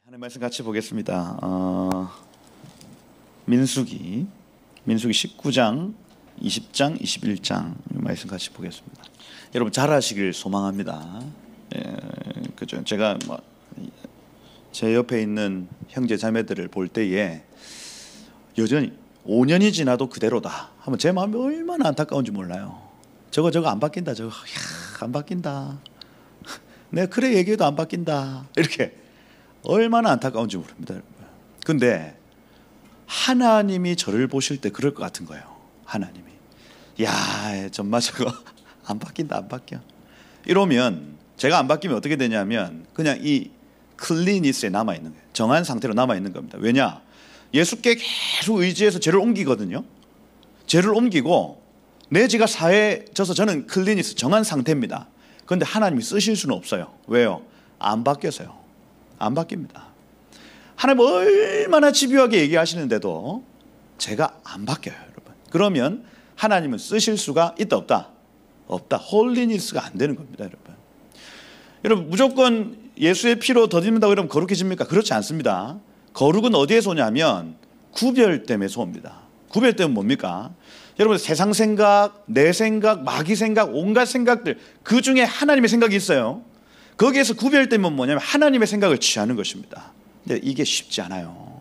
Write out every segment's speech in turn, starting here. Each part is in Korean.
하나님 말씀 같이 보겠습니다. 민수기 19장, 20장, 21장 말씀 같이 보겠습니다. 여러분 잘 하시길 소망합니다. 그죠? 제가 제 옆에 있는 형제 자매들을 볼 때에 여전히 5년이 지나도 그대로다 하면 제 마음이 얼마나 안타까운지 몰라요. 저거 안 바뀐다. 저거 안 바뀐다. 내가 그래 얘기해도 안 바뀐다. 이렇게 얼마나 안타까운지 모릅니다, 여러분. 근데 하나님이 저를 보실 때 그럴 것 같은 거예요. 하나님이 야, 정말 저거 안 바뀐다, 안 바뀌어. 이러면 제가 안 바뀌면 어떻게 되냐면 그냥 이 클리니스에 남아 있는 거예요. 정한 상태로 남아 있는 겁니다. 왜냐? 예수께 계속 의지해서 죄를 옮기거든요. 죄를 옮기고 내 죄가 사해져서 저는 클리니스 정한 상태입니다. 그런데 하나님이 쓰실 수는 없어요. 왜요? 안 바뀌어서요. 안 바뀝니다. 하나님 얼마나 집요하게 얘기하시는데도 제가 안 바뀌어요, 여러분. 그러면 하나님은 쓰실 수가 있다, 없다? 없다. 홀리니스가 안 되는 겁니다, 여러분. 여러분 무조건 예수의 피로 더듬는다고 이러면 거룩해집니까? 그렇지 않습니다. 거룩은 어디에서 오냐면 구별됨에서 옵니다. 구별됨은 뭡니까? 여러분 세상 생각, 내 생각, 마귀 생각, 온갖 생각들 그 중에 하나님의 생각이 있어요. 거기에서 구별되면 뭐냐면 하나님의 생각을 취하는 것입니다. 근데 이게 쉽지 않아요.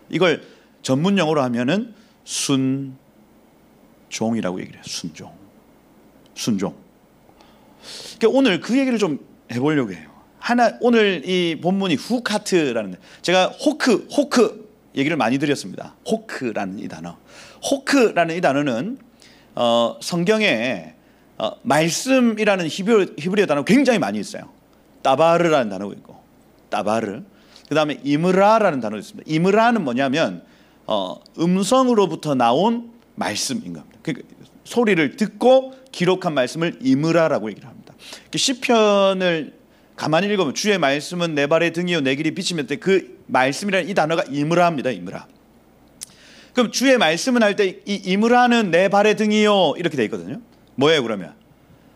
이걸 전문 용어로 하면은 순종이라고 얘기를 해요. 순종. 그러니까 오늘 그 얘기를 좀 해보려고 해요. 오늘 이 본문이 후카트라는, 제가 호크 얘기를 많이 드렸습니다. 호크라는 이 단어. 호크라는 이 단어는 성경에 말씀이라는 히브리어 단어 굉장히 많이 있어요. 따바르라는 단어가 있고, 따바르. 그 다음에 이므라라는 단어가 있습니다. 이므라는 뭐냐면 음성으로부터 나온 말씀인 겁니다. 그러니까 소리를 듣고 기록한 말씀을 이므라라고 얘기를 합니다. 시편을 가만히 읽으면 주의 말씀은 내 발의 등이요 내 길이 빛이며, 그 말씀이라는 이 단어가 이므라입니다. 이므라. 그럼 주의 말씀은 할 때 이 이므라는 내 발의 등이요 이렇게 돼 있거든요. 뭐예요 그러면?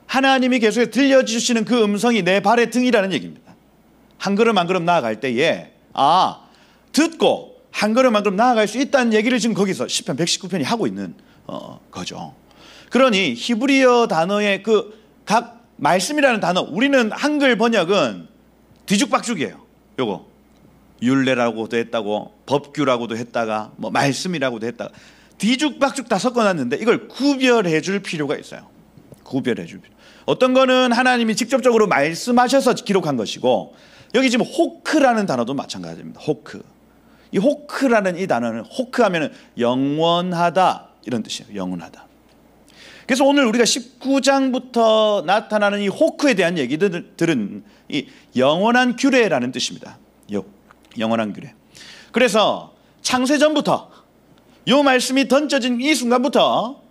하나님이 계속 들려주시는 그 음성이 내 발의 등이라는 얘기입니다. 한 걸음 한 걸음 나아갈 때에 듣고 한 걸음 한 걸음 나아갈 수 있다는 얘기를 지금 거기서 시편 119편이 하고 있는 거죠. 그러니 히브리어 단어의 그 각 말씀이라는 단어, 우리는 한글 번역은 뒤죽박죽이에요. 요거 율례라고도 했다고, 법규라고도 했다가, 뭐 말씀이라고도 했다가 뒤죽박죽 다 섞어놨는데 이걸 구별해 줄 필요가 있어요. 구별해 줄 필요. 어떤 거는 하나님이 직접적으로 말씀하셔서 기록한 것이고, 여기 지금 호크라는 단어도 마찬가지입니다. 호크. 이 호크라는 이 단어는, 호크하면은 영원하다 이런 뜻이에요. 영원하다. 그래서 오늘 우리가 19장부터 나타나는 이 호크에 대한 얘기들은 이 영원한 규례라는 뜻입니다. 영원한 규례. 그래서 창세전부터 이 말씀이 던져진 이 순간부터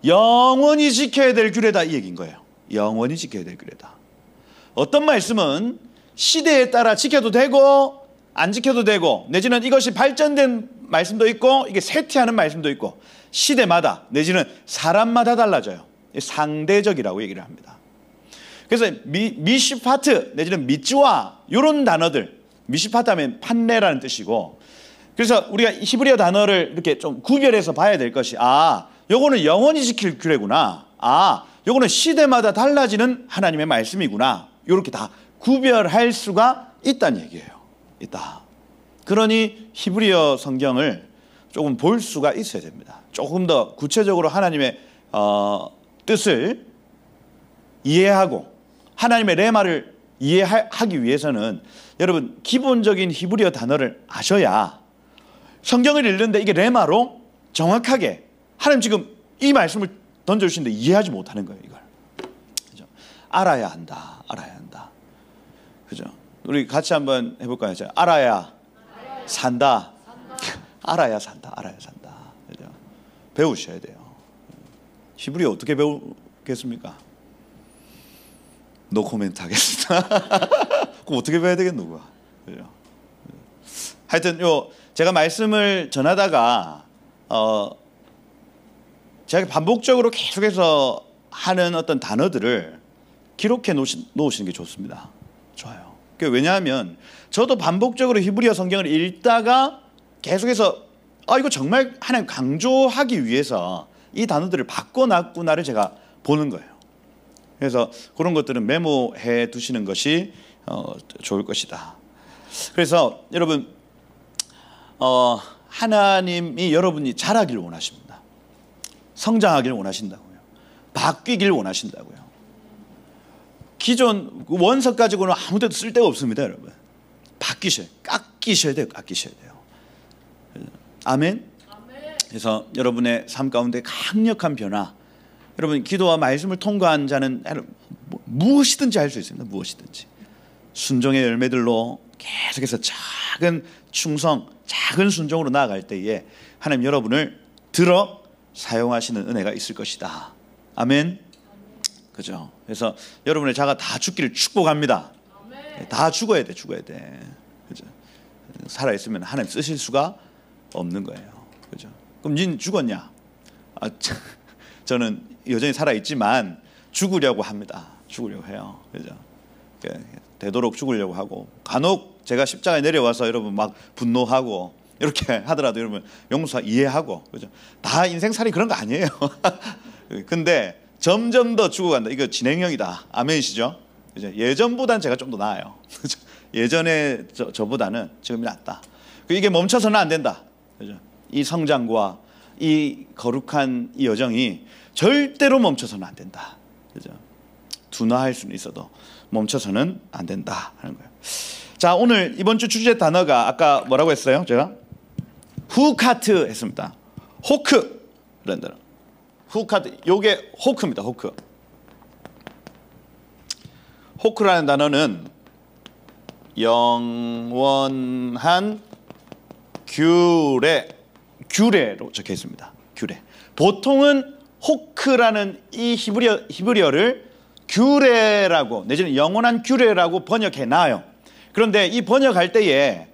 영원히 지켜야 될 규례다 이 얘기인 거예요. 영원히 지켜야 될 규례다. 어떤 말씀은 시대에 따라 지켜도 되고 안 지켜도 되고, 내지는 이것이 발전된 말씀도 있고 이게 쇠퇴하는 말씀도 있고, 시대마다 내지는 사람마다 달라져요. 상대적이라고 얘기를 합니다. 그래서 미시파트 내지는 미츠와 이런 단어들, 미시파트 하면 판례라는 뜻이고, 그래서 우리가 히브리어 단어를 이렇게 좀 구별해서 봐야 될 것이, 요거는 영원히 지킬 규례구나, 요거는 시대마다 달라지는 하나님의 말씀이구나, 이렇게 다 구별할 수가 있다는 얘기예요. 있다. 그러니 히브리어 성경을 조금 볼 수가 있어야 됩니다. 조금 더 구체적으로 하나님의 뜻을 이해하고 하나님의 레마를 이해하기 위해서는 여러분 기본적인 히브리어 단어를 아셔야 성경을 읽는데 이게 레마로 정확하게 하나님 지금 이 말씀을 던져주시는데 이해하지 못하는 거예요. 이걸 그죠? 알아야 한다. 그죠? 우리 같이 한번 해볼까요? 알아야 산다. 알아야 산다. 그죠? 배우셔야 돼요. 히브리어 어떻게 배우겠습니까? 노 코멘트 하겠습니다. 그럼 어떻게 배워야 되겠노? 그죠? 하여튼 제가 말씀을 전하다가 제가 반복적으로 계속해서 하는 어떤 단어들을 기록해 놓으시는 게 좋습니다. 좋아요. 왜냐하면 저도 반복적으로 히브리어 성경을 읽다가 계속해서 이거 정말 하나님 강조하기 위해서 이 단어들을 바꿔놨구나를 제가 보는 거예요. 그래서 그런 것들은 메모해 두시는 것이 좋을 것이다. 그래서 여러분 하나님이 여러분이 자라길 원하십니다. 성장하길 원하신다고요. 바뀌길 원하신다고요. 기존 원석 가지고는 아무 데도 쓸데가 없습니다, 여러분. 바뀌셔야, 깎이셔야 돼요. 깎이셔야 돼요. 아멘. 그래서 여러분의 삶 가운데 강력한 변화, 여러분 기도와 말씀을 통과한 자는 무엇이든지 할 수 있습니다. 무엇이든지 순종의 열매들로 계속해서 작은 충성, 작은 순종으로 나아갈 때에 하나님 여러분을 들어 사용하시는 은혜가 있을 것이다. 아멘. 그죠? 그래서 여러분의 자가 다 죽기를 축복합니다. 다 죽어야 돼, 죽어야 돼. 그죠? 살아 있으면 하나님 쓰실 수가 없는 거예요. 그죠? 그럼 닌 죽었냐? 저는 여전히 살아 있지만 죽으려고 합니다. 죽으려고 해요. 그죠? 되도록 죽으려고 하고, 간혹 제가 십자가에 내려와서 여러분 막 분노하고 이렇게 하더라도 여러분 용서 이해하고, 그죠? 다 인생살이 그런 거 아니에요. 근데 점점 더 죽어간다. 이거 진행형이다. 아멘이시죠? 그죠? 예전보다는 제가 좀 더 나아요. 그죠? 예전에 저보다는 지금이 낫다. 이게 멈춰서는 안 된다. 그죠? 이 성장과 이 거룩한 이 여정이 절대로 멈춰서는 안 된다. 그죠? 둔화할 수는 있어도 멈춰서는 안 된다 하는 거예요. 자, 오늘 이번 주 주제 단어가 아까 뭐라고 했어요? 제가 후카트 했습니다. 호크라는 단어. 후카트, 요게 호크입니다. 호크. 호크라는 단어는 영원한 규례로 적혀 있습니다. 규례. 보통은 호크라는 이 히브리어를 규례라고, 내지는 영원한 규례라고 번역해 놔요. 그런데 이 번역할 때에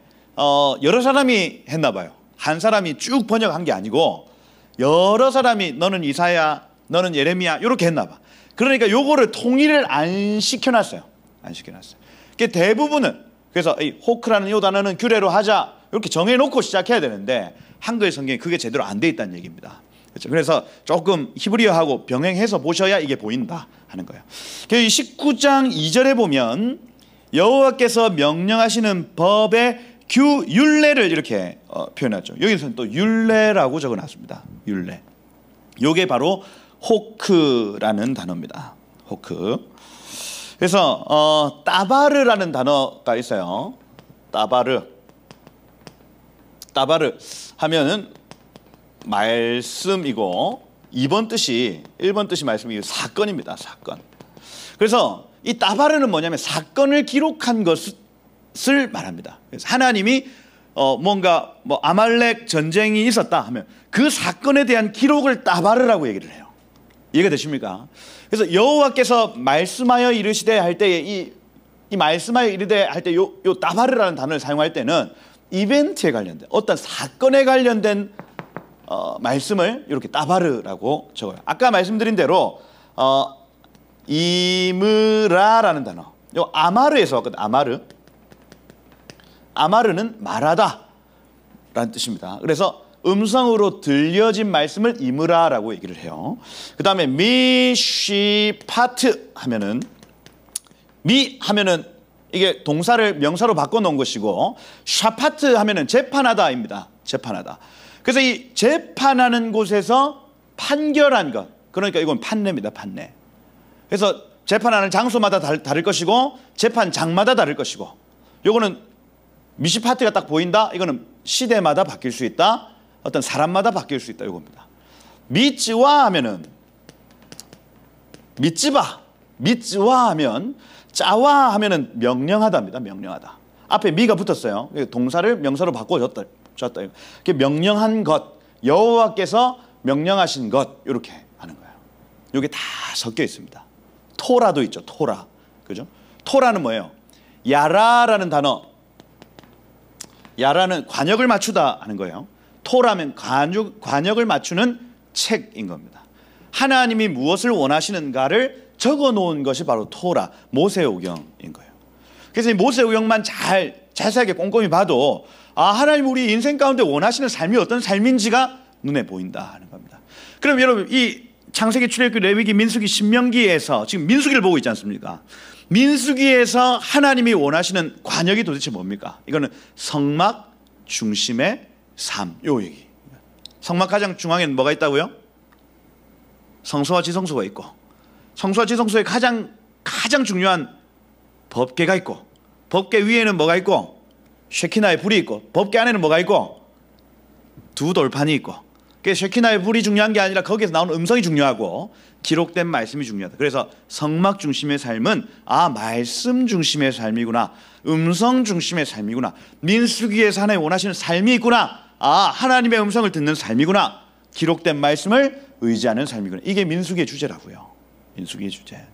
여러 사람이 했나 봐요. 한 사람이 쭉 번역한 게 아니고 여러 사람이 너는 이사야, 너는 예레미야 이렇게 했나 봐. 그러니까 요거를 통일을 안 시켜놨어요. 안 시켜놨어요. 대부분은, 그래서 이 호크라는 이 단어는 규례로 하자 이렇게 정해놓고 시작해야 되는데 한글 성경에 그게 제대로 안 돼 있다는 얘기입니다. 그렇죠? 그래서 조금 히브리어하고 병행해서 보셔야 이게 보인다 하는 거예요. 이 19장 2절에 보면 여호와께서 명령하시는 법의 율례를 이렇게 표현하죠. 여기서는 또 율례라고 적어놨습니다. 율례. 이게 바로 호크라는 단어입니다. 호크. 그래서 따바르라는 단어가 있어요. 따바르 하면은 말씀이고 2번 뜻이 1번 뜻이 말씀이고 사건입니다. 사건. 그래서 이 따바르는 뭐냐면 사건을 기록한 것을 말합니다. 그래서 하나님이 뭔가 아말렉 전쟁이 있었다 하면 그 사건에 대한 기록을 따바르라고 얘기를 해요. 이해가 되십니까? 그래서 여호와께서 말씀하여 이르시되 할 때에 이 말씀하여 이르되 할 때 요 따바르라는 단어를 사용할 때는 이벤트에 관련된 어떤 사건에 관련된 말씀을 이렇게 따바르라고 적어요. 아까 말씀드린 대로 이므라라는 단어, 요 아마르에서 왔거든요. 아마르는 말하다 라는 뜻입니다. 그래서 음성으로 들려진 말씀을 이므라라고 얘기를 해요. 그 다음에 미시파트 하면은, 미 하면은 이게 동사를 명사로 바꿔놓은 것이고, 샤파트 하면은 재판하다입니다. 재판하다. 그래서 이 재판하는 곳에서 판결한 것, 그러니까 이건 판례입니다. 판례. 그래서 재판하는 장소마다 다를 것이고 재판장마다 다를 것이고, 요거는 미시파트가 딱 보인다. 이거는 시대마다 바뀔 수 있다. 어떤 사람마다 바뀔 수 있다. 이겁니다. 미츠와 하면은 미츠와 하면, 짜와 하면은 명령하다입니다. 명령하다. 앞에 미가 붙었어요. 동사를 명사로 바꿔줬다. 명령한 것, 여호와께서 명령하신 것, 이렇게 하는 거예요. 이게 다 섞여 있습니다. 토라도 있죠. 토라. 그죠? 토라는 뭐예요? 야라라는 단어. 야라는 관역을 맞추다 하는 거예요. 토라면 관역을 맞추는 책인 겁니다. 하나님이 무엇을 원하시는가를 적어 놓은 것이 바로 토라, 모세오경인 거예요. 그래서 이 모세오경만 자세하게 꼼꼼히 봐도 하나님 우리 인생 가운데 원하시는 삶이 어떤 삶인지가 눈에 보인다 하는 겁니다. 그럼 여러분 이 창세기, 출애굽기, 레위기, 민수기, 신명기에서 지금 민수기를 보고 있지 않습니까? 민수기에서 하나님이 원하시는 관역이 도대체 뭡니까? 이거는 성막 중심의 삶, 요 얘기. 성막 가장 중앙에는 뭐가 있다고요? 성소와 지성소가 있고, 성소와 지성소에 가장 중요한 법궤가 있고, 법궤 위에는 뭐가 있고, 쉐키나의 불이 있고, 법궤 안에는 뭐가 있고, 두 돌판이 있고. 그래서 쉐키나의 불이 중요한 게 아니라 거기에서 나오는 음성이 중요하고 기록된 말씀이 중요하다. 그래서 성막 중심의 삶은 말씀 중심의 삶이구나, 음성 중심의 삶이구나, 민수기에서 하나님 원하시는 삶이 있구나, 하나님의 음성을 듣는 삶이구나, 기록된 말씀을 의지하는 삶이구나. 이게 민수기의 주제라고요. 민수기의 주제.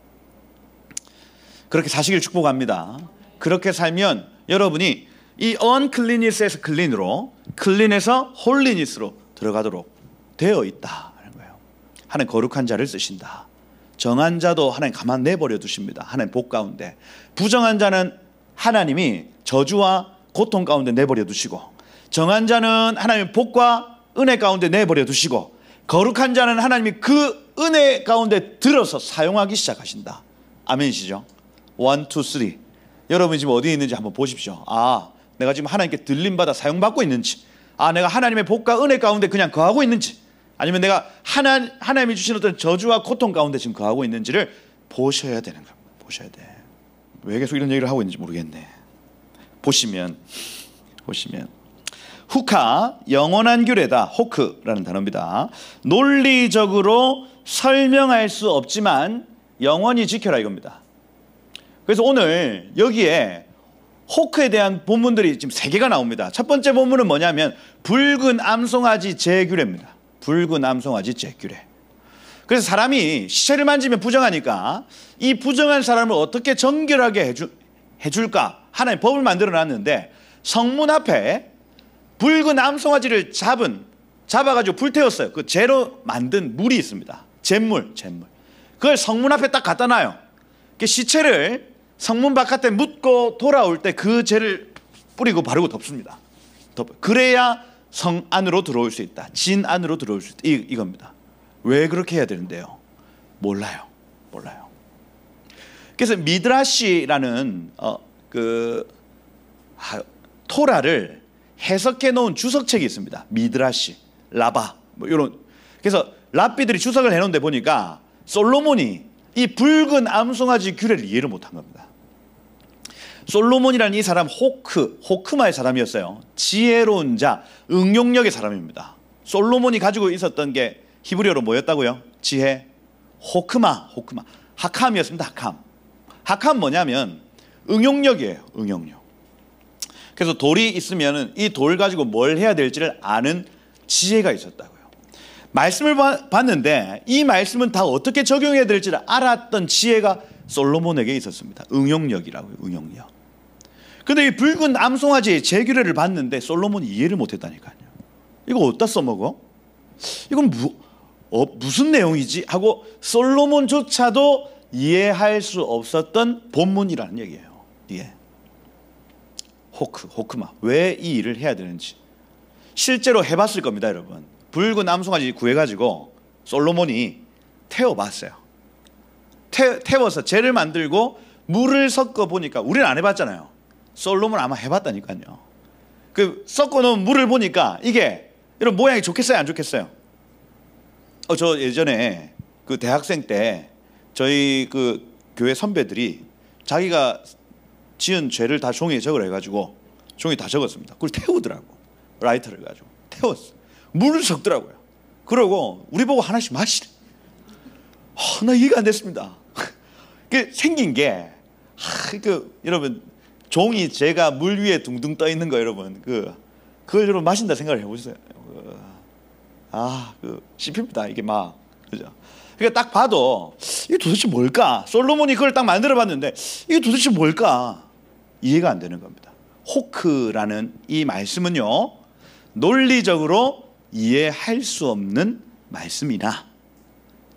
그렇게 사시길 축복합니다. 그렇게 살면 여러분이 이 uncleanness에서 clean으로, clean에서 holiness로 들어가도록 되어 있다는 거예요. 하나님 거룩한 자를 쓰신다. 정한 자도 하나님 가만 내버려 두십니다. 하나님 복 가운데. 부정한 자는 하나님이 저주와 고통 가운데 내버려 두시고, 정한 자는 하나님의 복과 은혜 가운데 내버려 두시고, 거룩한 자는 하나님이 그 은혜 가운데 들어서 사용하기 시작하신다. 아멘이시죠? 1, 2, 3. 여러분이 지금 어디에 있는지 한번 보십시오. 내가 지금 하나님께 들림받아 사용받고 있는지, 내가 하나님의 복과 은혜 가운데 그냥 거하고 있는지, 아니면 내가 하나님이 주신 어떤 저주와 고통 가운데 지금 거하고 있는지를 보셔야 되는 겁니다. 보셔야 돼. 왜 계속 이런 얘기를 하고 있는지 모르겠네. 보시면 후카, 영원한 규례다. 호크라는 단어입니다. 논리적으로 설명할 수 없지만 영원히 지켜라 이겁니다. 그래서 오늘 여기에 호크에 대한 본문들이 지금 3개가 나옵니다. 첫 번째 본문은 뭐냐면 붉은 암송아지 제규례입니다. 붉은 암송아지 제규례. 그래서 사람이 시체를 만지면 부정하니까 이 부정한 사람을 어떻게 정결하게 해줄까? 하나님 법을 만들어 놨는데 성문 앞에 붉은 암송아지를 잡아가지고 불태웠어요. 그 재로 만든 물이 있습니다. 잿물. 그걸 성문 앞에 딱 갖다 놔요. 그 시체를 성문 바깥에 묻고 돌아올 때 그 재를 뿌리고 바르고 덮습니다. 그래야 성 안으로 들어올 수 있다. 진 안으로 들어올 수 있다. 이겁니다. 왜 그렇게 해야 되는데요? 몰라요. 그래서 미드라시라는 토라를 해석해 놓은 주석책이 있습니다. 미드라시, 라바 이런. 그래서 랍비들이 주석을 해 놓은 데 보니까 솔로몬이 이 붉은 암송아지 규례를 이해를 못한 겁니다. 솔로몬이라는 이 사람 호크마의 사람이었어요. 지혜로운 자, 응용력의 사람입니다. 솔로몬이 가지고 있었던 게 히브리어로 뭐였다고요? 지혜, 호크마. 하캄이었습니다. 하캄 뭐냐면 응용력이에요. 응용력. 그래서 돌이 있으면 이 돌 가지고 뭘 해야 될지를 아는 지혜가 있었다고요. 말씀을 봤는데 이 말씀은 다 어떻게 적용해야 될지를 알았던 지혜가 솔로몬에게 있었습니다. 응용력이라고요. 응용력. 근데 이 붉은 암송아지의 제규례를 봤는데 솔로몬이 이해를 못했다니까요. 이거 어디다 써먹어? 이건 무슨 내용이지? 하고 솔로몬조차도 이해할 수 없었던 본문이라는 얘기예요. 이게 호크마. 왜 이 일을 해야 되는지 실제로 해봤을 겁니다, 여러분. 붉은 암송아지 구해가지고 솔로몬이 태워봤어요. 태워서 재를 만들고 물을 섞어 보니까, 우리는 안 해봤잖아요. 솔로몬 아마 해봤다니까요. 그 섞어 놓은 물을 보니까 이게 이런 모양이 좋겠어요, 안 좋겠어요? 저 예전에 그 대학생 때 저희 그 교회 선배들이 자기가 지은 죄를 다 종이에 적으라 해가지고 종이 다 적었습니다. 그걸 태우더라고. 라이터를 가지고 태웠어. 물을 섞더라고요. 그러고 우리 보고 하나씩 마시래. 나 이해가 안 됐습니다. 그 생긴 게 여러분 종이 제가 물 위에 둥둥 떠 있는 거 여러분 그걸 여러분 마신다 생각을 해보세요. 씹힙니다 이게 막. 그죠? 그러니까 딱 봐도 이게 도대체 뭘까? 솔로몬이 그걸 딱 만들어봤는데 이게 도대체 뭘까? 이해가 안 되는 겁니다. 호크라는 이 말씀은요, 논리적으로 이해할 수 없는 말씀이나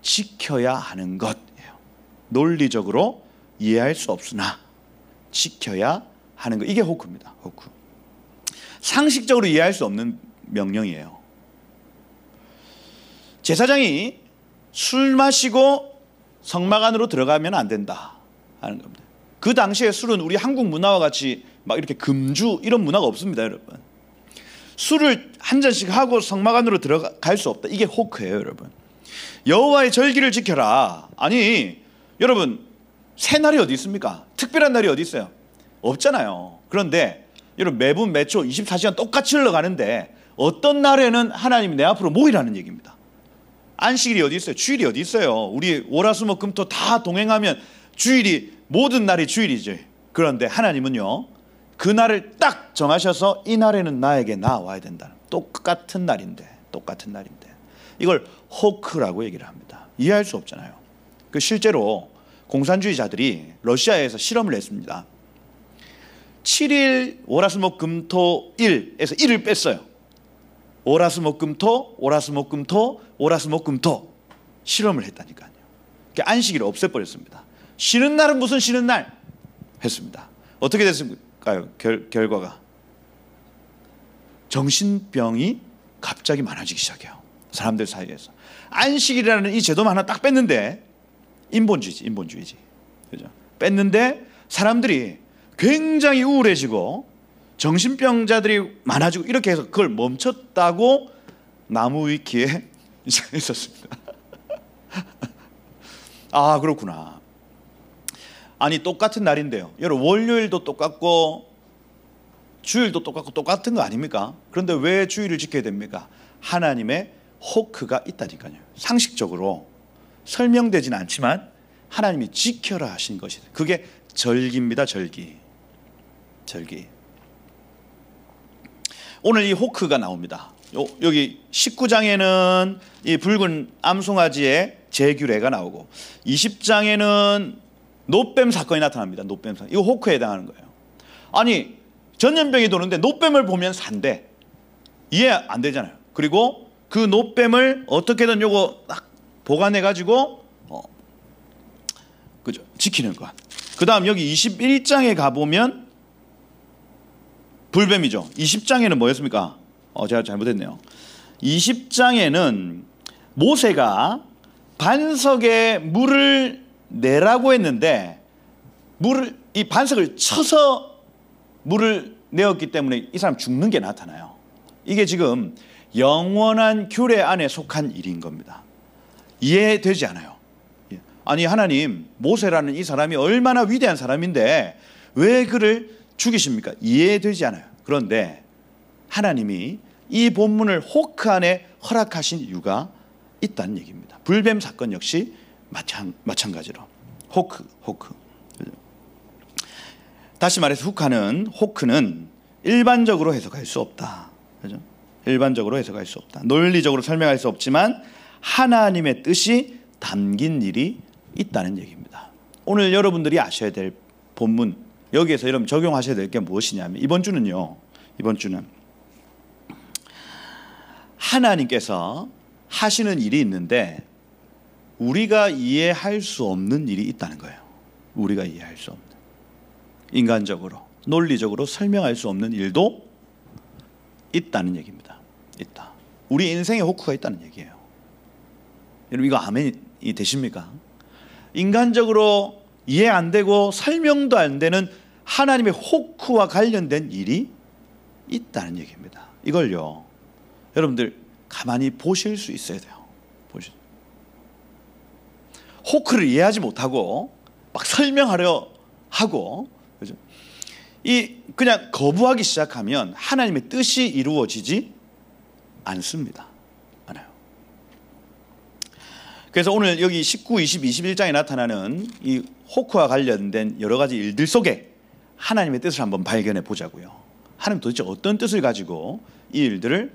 지켜야 하는 것이에요. 논리적으로 이해할 수 없으나 지켜야 하는 거. 이게 호크입니다. 호크. 상식적으로 이해할 수 없는 명령이에요. 제사장이 술 마시고 성막 안으로 들어가면 안 된다 하는 겁니다. 그 당시에 술은 우리 한국 문화와 같이 막 이렇게 금주 이런 문화가 없습니다, 여러분. 술을 한 잔씩 하고 성막 안으로 들어갈 수 없다. 이게 호크예요, 여러분. 여호와의 절기를 지켜라. 아니, 여러분, 새 날이 어디 있습니까? 특별한 날이 어디 있어요? 없잖아요. 그런데 여러분, 매분 매초 24시간 똑같이 흘러가는데 어떤 날에는 하나님이 내 앞으로 모이라는 얘기입니다. 안식일이 어디 있어요? 주일이 어디 있어요? 우리 월화수목금토 다 동행하면 주일이, 모든 날이 주일이죠. 그런데 하나님은요, 그 날을 딱 정하셔서 이 날에는 나에게 나와야 된다. 똑같은 날인데 이걸 호크라고 얘기를 합니다. 이해할 수 없잖아요. 그 실제로 공산주의자들이 러시아에서 실험을 했습니다. 7일 월화수목금토 1에서 1을 뺐어요. 월화수목금토 실험을 했다니까요. 안식일을 없애버렸습니다. 쉬는 날은 무슨 쉬는 날 했습니다. 어떻게 됐을까요? 결과가 정신병이 갑자기 많아지기 시작해요. 사람들 사이에서. 안식일이라는 이 제도만 하나 딱 뺐는데, 인본주의지. 그죠? 뺐는데 사람들이 굉장히 우울해지고 정신병자들이 많아지고 이렇게 해서 그걸 멈췄다고 나무위키에 있었습니다. 아, 그렇구나. 아니, 똑같은 날인데요. 여러분, 월요일도 똑같고 주일도 똑같고 똑같은 거 아닙니까? 그런데 왜 주일을 지켜야 됩니까? 하나님의 호크가 있다니까요. 상식적으로 설명되지는 않지만 하나님이 지켜라 하신 것이, 그게 절기입니다. 절기. 오늘 이 호크가 나옵니다. 여기 19장에는 이 붉은 암송아지의 재규례가 나오고 20장에는 노뱀 사건이 나타납니다. 노뱀 사건. 이거 호크에 해당하는 거예요. 아니, 전염병이 도는데 노뱀을 보면 산대. 이해 안 되잖아요. 그리고 그 노뱀을 어떻게든 요거 딱 보관해가지고 그죠? 지키는 것. 그 다음 여기 21장에 가보면 불뱀이죠. 20장에는 뭐였습니까? 제가 잘못했네요. 20장에는 모세가 반석에 물을 내라고 했는데 이 반석을 쳐서 물을 내었기 때문에 이 사람 죽는 게 나타나요. 이게 지금 영원한 규례 안에 속한 일인 겁니다. 이해되지 않아요. 아니, 하나님, 모세라는 이 사람이 얼마나 위대한 사람인데 왜 그를 죽이십니까? 이해되지 않아요. 그런데 하나님이 이 본문을 호크 안에 허락하신 이유가 있다는 얘기입니다. 불뱀 사건 역시 마찬가지로 호크. 다시 말해서 호크는 일반적으로 해석할 수 없다. 그죠? 일반적으로 해석할 수 없다. 논리적으로 설명할 수 없지만 하나님의 뜻이 담긴 일이 있다는 얘기입니다. 오늘 여러분들이 아셔야 될 본문, 여기에서 여러분 적용하셔야 될 게 무엇이냐면, 이번 주는 하나님께서 하시는 일이 있는데 우리가 이해할 수 없는 일이 있다는 거예요. 우리가 이해할 수 없는, 인간적으로 논리적으로 설명할 수 없는 일도 있다는 얘기입니다. 있다. 우리 인생에 호크가 있다는 얘기예요. 여러분, 이거 아멘이 되십니까? 인간적으로 이해 안 되고 설명도 안 되는 하나님의 호크와 관련된 일이 있다는 얘기입니다. 이걸요, 여러분들 가만히 보실 수 있어야 돼요. 호크를 이해하지 못하고 막 설명하려 하고, 그죠? 그냥 거부하기 시작하면 하나님의 뜻이 이루어지지 않습니다. 않아요. 그래서 오늘 여기 19, 20, 21장에 나타나는 이 호크와 관련된 여러 가지 일들 속에 하나님의 뜻을 한번 발견해 보자고요. 하나님 도대체 어떤 뜻을 가지고 이 일들을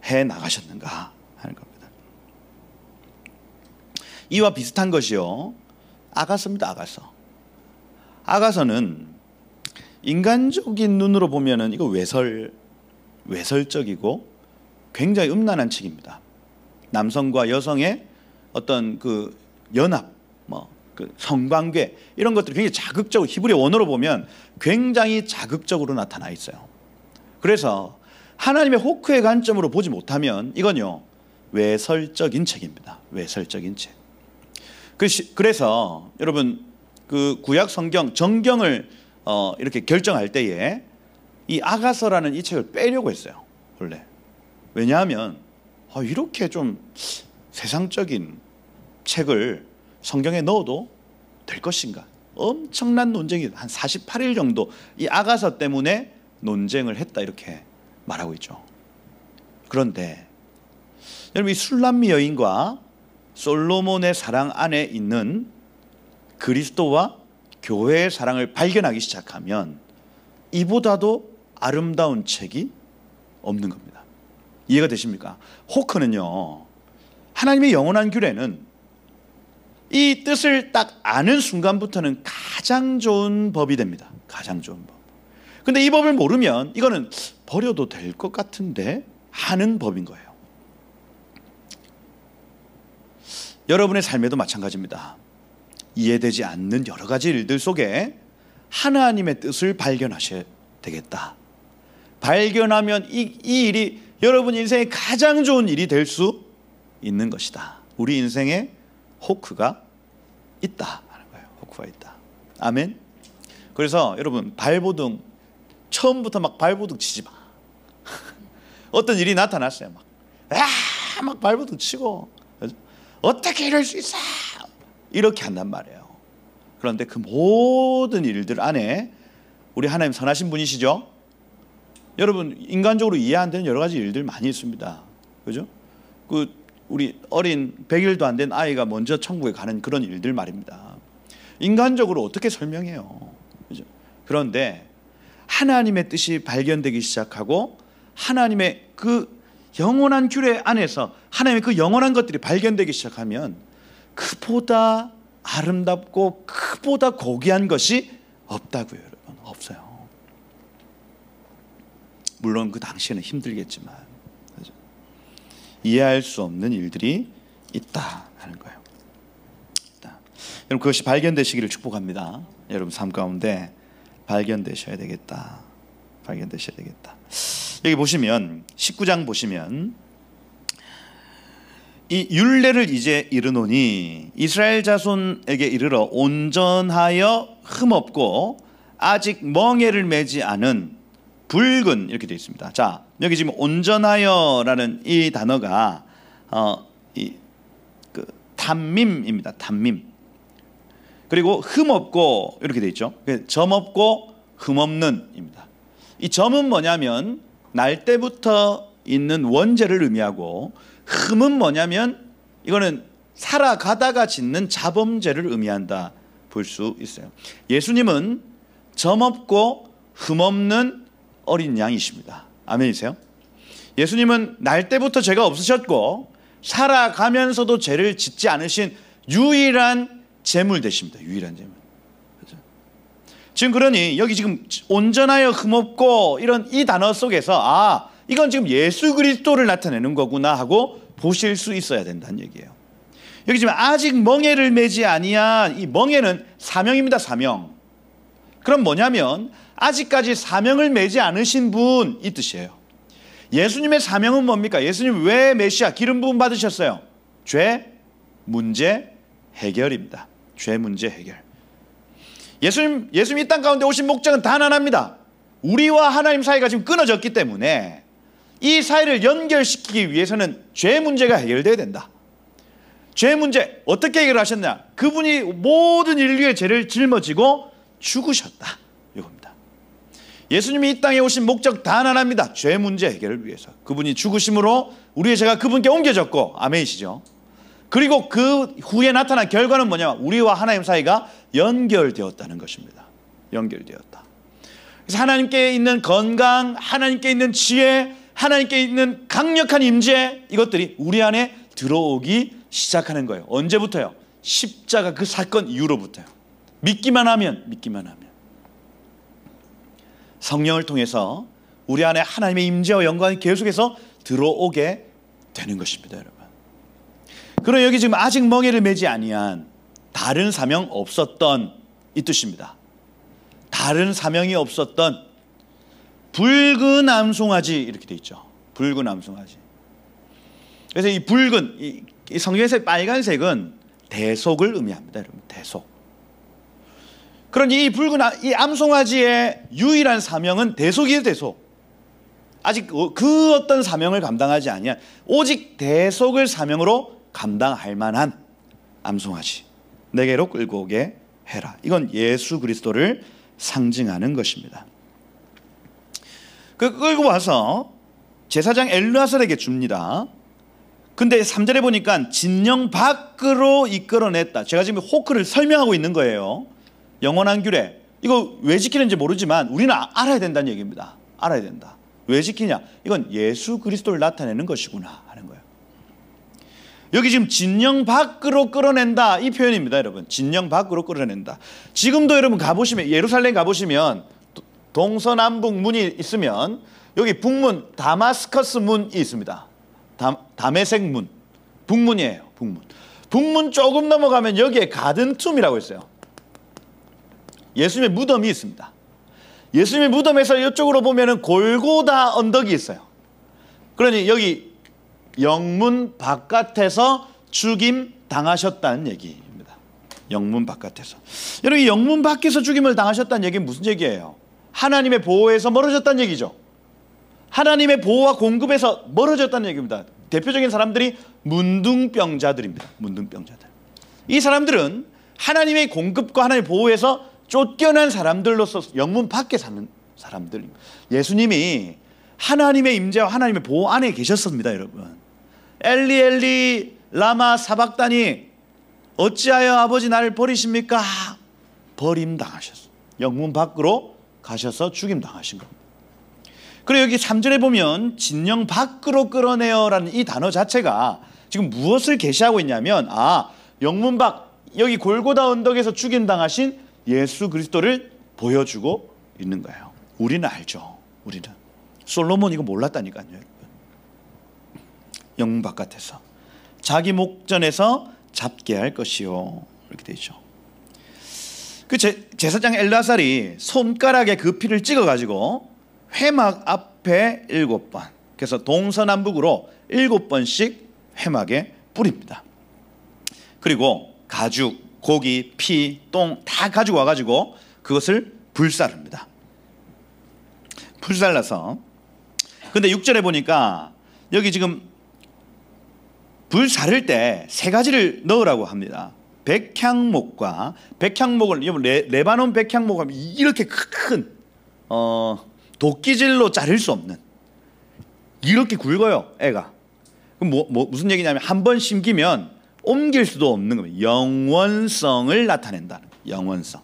해 나가셨는가 하는 겁니다. 이와 비슷한 것이요, 아가서입니다. 아가서는 인간적인 눈으로 보면은 이거 외설적이고 굉장히 음란한 책입니다. 남성과 여성의 어떤 그 연합, 그 성관계 이런 것들이 굉장히 자극적으로 히브리 원어로 보면 굉장히 자극적으로 나타나 있어요. 그래서 하나님의 호크의 관점으로 보지 못하면 이건요 외설적인 책입니다. 외설적인 책. 그래서 여러분 그 구약 성경 정경을 이렇게 결정할 때에 이 아가서라는 이 책을 빼려고 했어요. 원래. 왜냐하면 이렇게 좀 세상적인 책을 성경에 넣어도 될 것인가? 엄청난 논쟁이 한 48일 정도 이 아가서 때문에 논쟁을 했다 이렇게 말하고 있죠. 그런데 여러분 이 술람미 여인과 솔로몬의 사랑 안에 있는 그리스도와 교회의 사랑을 발견하기 시작하면 이보다도 아름다운 책이 없는 겁니다. 이해가 되십니까? 호크는요 하나님의 영원한 규례는 이 뜻을 딱 아는 순간부터는 가장 좋은 법이 됩니다. 가장 좋은 법. 근데 이 법을 모르면 이거는 버려도 될 것 같은데 하는 법인 거예요. 여러분의 삶에도 마찬가지입니다. 이해되지 않는 여러 가지 일들 속에 하나님의 뜻을 발견하셔야 되겠다. 발견하면 이 일이 여러분 인생의 가장 좋은 일이 될 수 있는 것이다. 우리 인생에 호크가 있다 하는 거예요. 호크가 있다. 아멘. 그래서 여러분 발버둥 처음부터 막 발버둥 치지 마. 어떤 일이 나타났어요. 막 발버둥 치고 어떻게 이럴 수 있어? 이렇게 한단 말이에요. 그런데 그 모든 일들 안에 우리 하나님 선하신 분이시죠? 여러분 인간적으로 이해 안 되는 여러 가지 일들 많이 있습니다. 그죠? 우리 어린 100일도 안 된 아이가 먼저 천국에 가는 그런 일들 말입니다. 인간적으로 어떻게 설명해요? 그죠? 그런데 하나님의 뜻이 발견되기 시작하고 하나님의 그 영원한 규례 안에서 하나님의 그 영원한 것들이 발견되기 시작하면 그보다 아름답고 그보다 고귀한 것이 없다고요. 여러분. 없어요. 물론 그 당시에는 힘들겠지만 그렇죠? 이해할 수 없는 일들이 있다 하는 거예요. 여러분 그것이 발견되시기를 축복합니다. 여러분 삶 가운데 발견되셔야 되겠다. 발견되셔야 되겠다. 여기 보시면 19장 보시면 이 율례를 이제 이르노니 이스라엘 자손에게 이르러 온전하여 흠없고 아직 멍에를 매지 않은 붉은 이렇게 되어 있습니다. 자 여기 지금 온전하여라는 이 단어가 담밈입니다. 담밈. 그리고 흠없고 이렇게 되어 있죠. 점 없고 흠없는입니다. 이 점은 뭐냐면 날 때부터 있는 원죄를 의미하고 흠은 뭐냐면 이거는 살아가다가 짓는 자범죄를 의미한다 볼 수 있어요. 예수님은 점 없고 흠 없는 어린 양이십니다. 아멘이세요? 예수님은 날 때부터 죄가 없으셨고 살아가면서도 죄를 짓지 않으신 유일한 제물 되십니다. 유일한 제물. 그렇죠? 지금 그러니 여기 지금 온전하여 흠없고 이런 이 단어 속에서 이건 지금 예수 그리스도를 나타내는 거구나 하고 보실 수 있어야 된다는 얘기예요. 여기 지금 아직 멍에를 매지 아니한 이 멍에는 사명입니다. 사명. 그럼 뭐냐면 아직까지 사명을 매지 않으신 분 이 뜻이에요. 예수님의 사명은 뭡니까? 예수님 왜 메시아 기름 부음 받으셨어요? 죄 문제 해결입니다. 죄 문제 해결. 예수님 이 땅 가운데 오신 목적은 단 하나입니다. 우리와 하나님 사이가 지금 끊어졌기 때문에 이 사이를 연결시키기 위해서는 죄 문제가 해결돼야 된다. 죄 문제 어떻게 해결하셨냐? 그분이 모든 인류의 죄를 짊어지고 죽으셨다. 이겁니다. 예수님이 이 땅에 오신 목적 단 하나입니다. 죄 문제 해결을 위해서. 그분이 죽으심으로 우리의 죄가 그분께 옮겨졌고 아멘이시죠. 그리고 그 후에 나타난 결과는 뭐냐? 우리와 하나님 사이가 연결되었다는 것입니다. 연결되었다. 그래서 하나님께 있는 건강, 하나님께 있는 지혜, 하나님께 있는 강력한 임재 이것들이 우리 안에 들어오기 시작하는 거예요. 언제부터요? 십자가 그 사건 이후로부터요. 믿기만 하면 성령을 통해서 우리 안에 하나님의 임재와 영광이 계속해서 들어오게 되는 것입니다. 여러분. 그럼 여기 지금 아직 멍에를 매지 아니한 다른 사명 없었던 이 뜻입니다. 다른 사명이 없었던 붉은 암송아지 이렇게 돼 있죠. 붉은 암송아지. 그래서 이 붉은 이 성경에서의 빨간색은 대속을 의미합니다. 여러분, 대속. 그러니 이 붉은 이 암송아지의 유일한 사명은 대속이에요. 대속. 아직 그 어떤 사명을 감당하지 아니한 오직 대속을 사명으로 감당할 만한 암송아지, 내게로 끌고 오게 해라. 이건 예수 그리스도를 상징하는 것입니다. 그 끌고 와서 제사장 엘르아살에게 줍니다. 근데 3절에 보니까 진영 밖으로 이끌어냈다. 제가 지금 호크를 설명하고 있는 거예요. 영원한 규례. 이거 왜 지키는지 모르지만 우리는 알아야 된다는 얘기입니다. 알아야 된다. 왜 지키냐? 이건 예수 그리스도를 나타내는 것이구나 하는 거예요. 여기 지금 진영 밖으로 끌어낸다 이 표현입니다. 여러분, 진영 밖으로 끌어낸다. 지금도 여러분 가보시면, 예루살렘 가보시면 동서남북 문이 있으면 여기 북문 다마스커스 문이 있습니다. 다메섹 문, 북문이에요. 북문. 북문 조금 넘어가면 여기에 가든툼이라고 있어요. 예수님의 무덤이 있습니다. 예수님의 무덤에서 이쪽으로 보면은 골고다 언덕이 있어요. 그러니 여기 영문 바깥에서 죽임 당하셨다는 얘기입니다. 영문 바깥에서. 여러분, 이 영문 밖에서 죽임을 당하셨다는 얘기는 무슨 얘기예요? 하나님의 보호에서 멀어졌다는 얘기죠. 하나님의 보호와 공급에서 멀어졌다는 얘기입니다. 대표적인 사람들이 문둥병자들입니다. 문둥병자들. 이 사람들은 하나님의 공급과 하나님의 보호에서 쫓겨난 사람들로서 영문 밖에 사는 사람들입니다. 예수님이 하나님의 임재와 하나님의 보호 안에 계셨습니다. 여러분, 엘리 엘리 라마 사박다니 어찌하여 아버지 나를 버리십니까? 버림당하셨어요. 영문 밖으로 가셔서 죽임당하신 겁니다. 그리고 여기 3절에 보면 진영 밖으로 끌어내어라는 이 단어 자체가 지금 무엇을 계시하고 있냐면, 영문 밖, 여기 골고다 언덕에서 죽임당하신 예수 그리스도를 보여주고 있는 거예요. 우리는 알죠. 우리는. 솔로몬 이거 몰랐다니까요. 여러분. 영문 바깥에서 자기 목전에서 잡게 할 것이요, 이렇게 되어 있죠. 그 제사장 엘르아살이 손가락에 그 피를 찍어가지고 회막 앞에 7번, 그래서 동서남북으로 7번씩 회막에 뿌립니다. 그리고 가죽, 고기, 피, 똥 다 가지고 와가지고 그것을 불사릅니다. 불살라서. 근데 6절에 보니까 여기 지금 불사를 때 3가지를 넣으라고 합니다. 백향목과, 백향목을 레바논 백향목을 이렇게 큰 도끼질로 자를 수 없는, 이렇게 굵어요 애가. 그럼 무슨 얘기냐면 한 번 심기면 옮길 수도 없는 겁니다. 영원성을 나타낸다는 거예요. 영원성.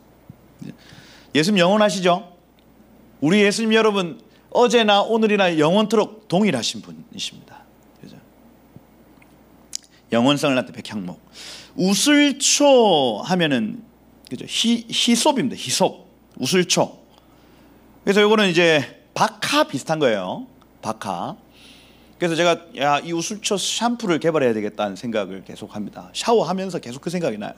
예수님 영원하시죠? 우리 예수님 여러분 어제나 오늘이나 영원토록 동일하신 분이십니다. 그죠? 영원성을 나타낸 백향목. 우슬초 하면은 그죠? 히솝입니다. 히솝. 우슬초. 그래서 이거는 이제 박하 비슷한 거예요. 박하. 그래서 제가 이 우슬초 샴푸를 개발해야 되겠다는 생각을 계속 합니다. 샤워하면서 계속 그 생각이 나요.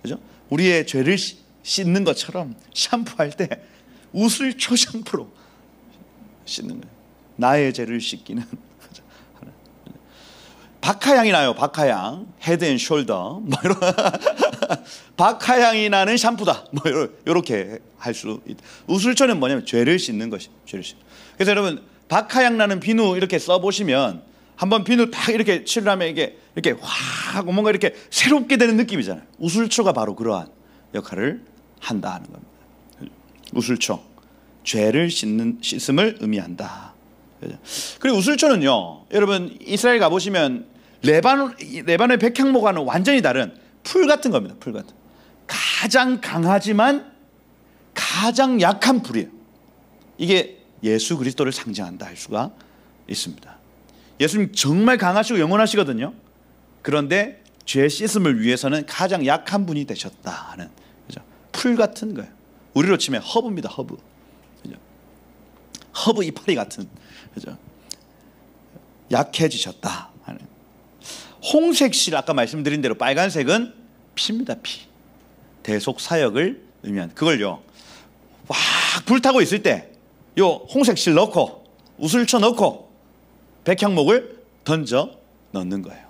그죠? 우리의 죄를 씻는 것처럼 샴푸할 때 우슬초 샴푸로 씻는 거예요. 나의 죄를 씻기는. 박하향이 나요. 박하향. 헤드 앤 숄더. 뭐 이런 박하향이 나는 샴푸다. 뭐 이렇게 할 수 있다. 우슬초는 뭐냐면 죄를 씻는 것이. 죄를 씻는. 그래서 여러분, 박하향 나는 비누 이렇게 써보시면, 한번 비누 딱 이렇게 칠하면 이게 이렇게 확 뭔가 이렇게 새롭게 되는 느낌이잖아요. 우슬초가 바로 그러한 역할을 한다는 겁니다. 우슬초, 죄를 씻음을 의미한다. 그리고 우슬초는요, 여러분 이스라엘 가보시면 레바논의 백향목과는 완전히 다른 풀 같은 겁니다. 풀 같은. 가장 강하지만 가장 약한 풀이에요. 이게 예수 그리스도를 상징한다 할 수가 있습니다. 예수님 정말 강하시고 영원하시거든요. 그런데 죄 씻음을 위해서는 가장 약한 분이 되셨다 하는, 그죠? 풀 같은 거예요. 우리로 치면 허브입니다. 허브. 그죠? 허브 이파리 같은, 그죠? 약해지셨다 하는. 홍색 실, 아까 말씀드린 대로 빨간색은 피입니다. 피. 대속 사역을 의미한 그걸요. 막 불타고 있을 때 요 홍색 실 넣고 우슬쳐 넣고 백향목을 던져 넣는 거예요.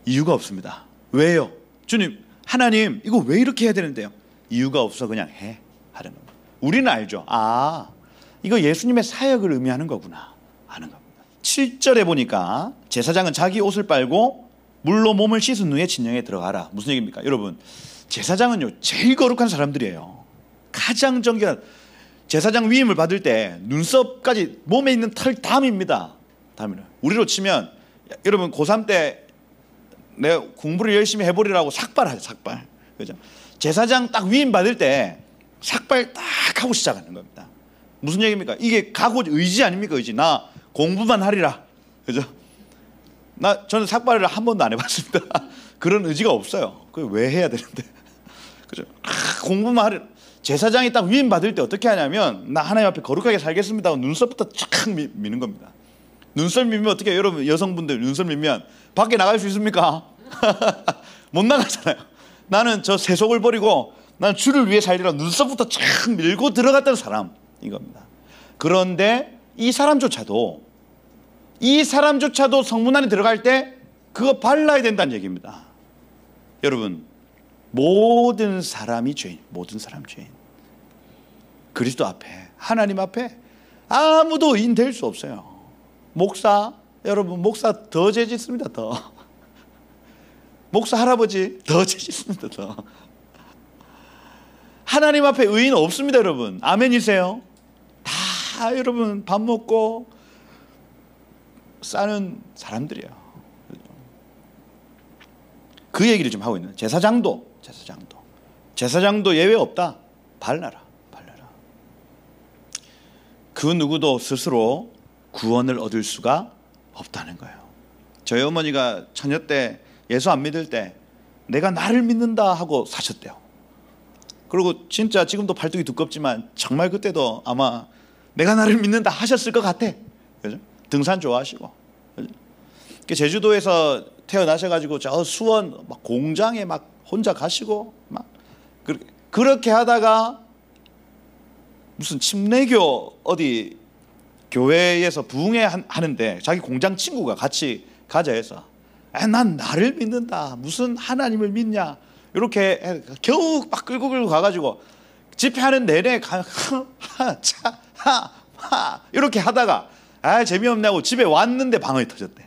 이유가 없습니다. 왜요? 주님, 하나님 이거 왜 이렇게 해야 되는데요? 이유가 없어 그냥 해 하는 겁니다. 우리는 알죠. 아, 이거 예수님의 사역을 의미하는 거구나 하는 겁니다. 7절에 보니까 제사장은 자기 옷을 빨고 물로 몸을 씻은 후에 진영에 들어가라. 무슨 얘기입니까? 여러분, 제사장은요 제일 거룩한 사람들이에요. 가장 정결한 제사장 위임을 받을 때 눈썹까지 몸에 있는 털 담입니다. 담이라. 우리로 치면 여러분 고3 때 내가 공부를 열심히 해보리라고 삭발하죠. 삭발. 그죠? 제사장 딱 위임 받을 때 삭발 딱 하고 시작하는 겁니다. 무슨 얘기입니까? 이게 각오 의지 아닙니까? 의지. 나 공부만 하리라. 그죠? 저는 삭발을 한 번도 안 해봤습니다. 그런 의지가 없어요. 그게 왜 해야 되는데? 그죠? 공부만 하리라. 제사장이 딱 위임 받을 때 어떻게 하냐면 나 하나님 앞에 거룩하게 살겠습니다 하고 눈썹부터 쫙 미는 겁니다. 눈썹 밀면 어떻게 해요? 여러분 여성분들 눈썹 밀면 밖에 나갈 수 있습니까? 못 나가잖아요. 나는 저 세속을 버리고 나는 주를 위해 살리라 눈썹부터 쫙 밀고 들어갔던 사람 이겁니다. 그런데 이 사람조차도 성문 안에 들어갈 때 그거 발라야 된다는 얘기입니다. 여러분, 모든 사람이 죄인, 모든 사람 죄인. 그리스도 앞에, 하나님 앞에 아무도 의인 될 수 없어요. 목사, 여러분 목사 더 죄 짓습니다. 더. 목사 할아버지 더 죄 짓습니다. 더. 하나님 앞에 의인 없습니다. 여러분 아멘이세요? 다 여러분 밥 먹고 사는 사람들이에요. 그 얘기를 좀 하고 있는 제사장도 예외 없다. 발라라. 그 누구도 스스로 구원을 얻을 수가 없다는 거예요. 저희 어머니가 처녀 때 예수 안 믿을 때 내가 나를 믿는다 하고 사셨대요. 그리고 진짜 지금도 팔뚝이 두껍지만 정말 그때도 아마 내가 나를 믿는다 하셨을 것 같아. 그죠? 등산 좋아하시고. 그죠? 제주도에서 태어나셔가지고 저 수원 막 공장에 막 혼자 가시고 막 그렇게 하다가 무슨 침례교 어디 교회에서 부흥회 하는데 자기 공장 친구가 같이 가자 해서 난 나를 믿는다 무슨 하나님을 믿냐 이렇게 겨우 막 끌고 가가지고 집회하는 내내 이렇게 하다가 재미없냐고 집에 왔는데 방언이 터졌대.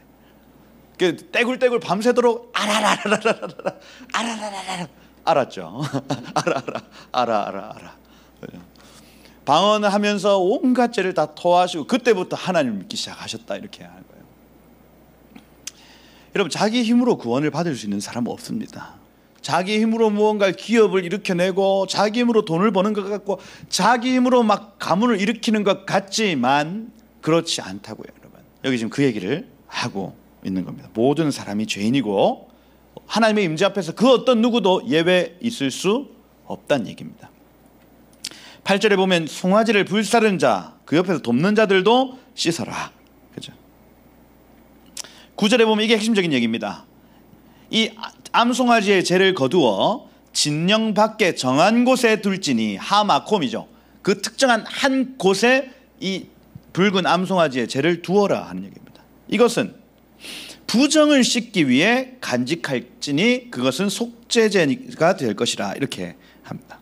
떼굴떼굴 밤새도록 아라라라라라라라라라라 알았죠. 알아. 방언을 하면서 온갖 죄를 다 토하시고 그때부터 하나님을 믿기 시작하셨다 이렇게 하는 거예요. 여러분 자기 힘으로 구원을 받을 수 있는 사람은 없습니다. 자기 힘으로 무언가 기업을 일으켜내고 자기 힘으로 돈을 버는 것 같고 자기 힘으로 막 가문을 일으키는 것 같지만 그렇지 않다고요. 여러분 여기 지금 그 얘기를 하고 있는 겁니다. 모든 사람이 죄인이고 하나님의 임재 앞에서 그 어떤 누구도 예외 있을 수 없다는 얘기입니다. 8절에 보면 송아지를 불사른 자, 그 옆에서 돕는 자들도 씻어라. 그죠? 9절에 보면 이게 핵심적인 얘기입니다. 이 암송아지의 죄를 거두어 진영 밖에 정한 곳에 둘지니 하마콤이죠. 그 특정한 한 곳에 이 붉은 암송아지의 죄를 두어라 하는 얘기입니다. 이것은 부정을 씻기 위해 간직할지니 그것은 속죄제가 될 것이라 이렇게 합니다.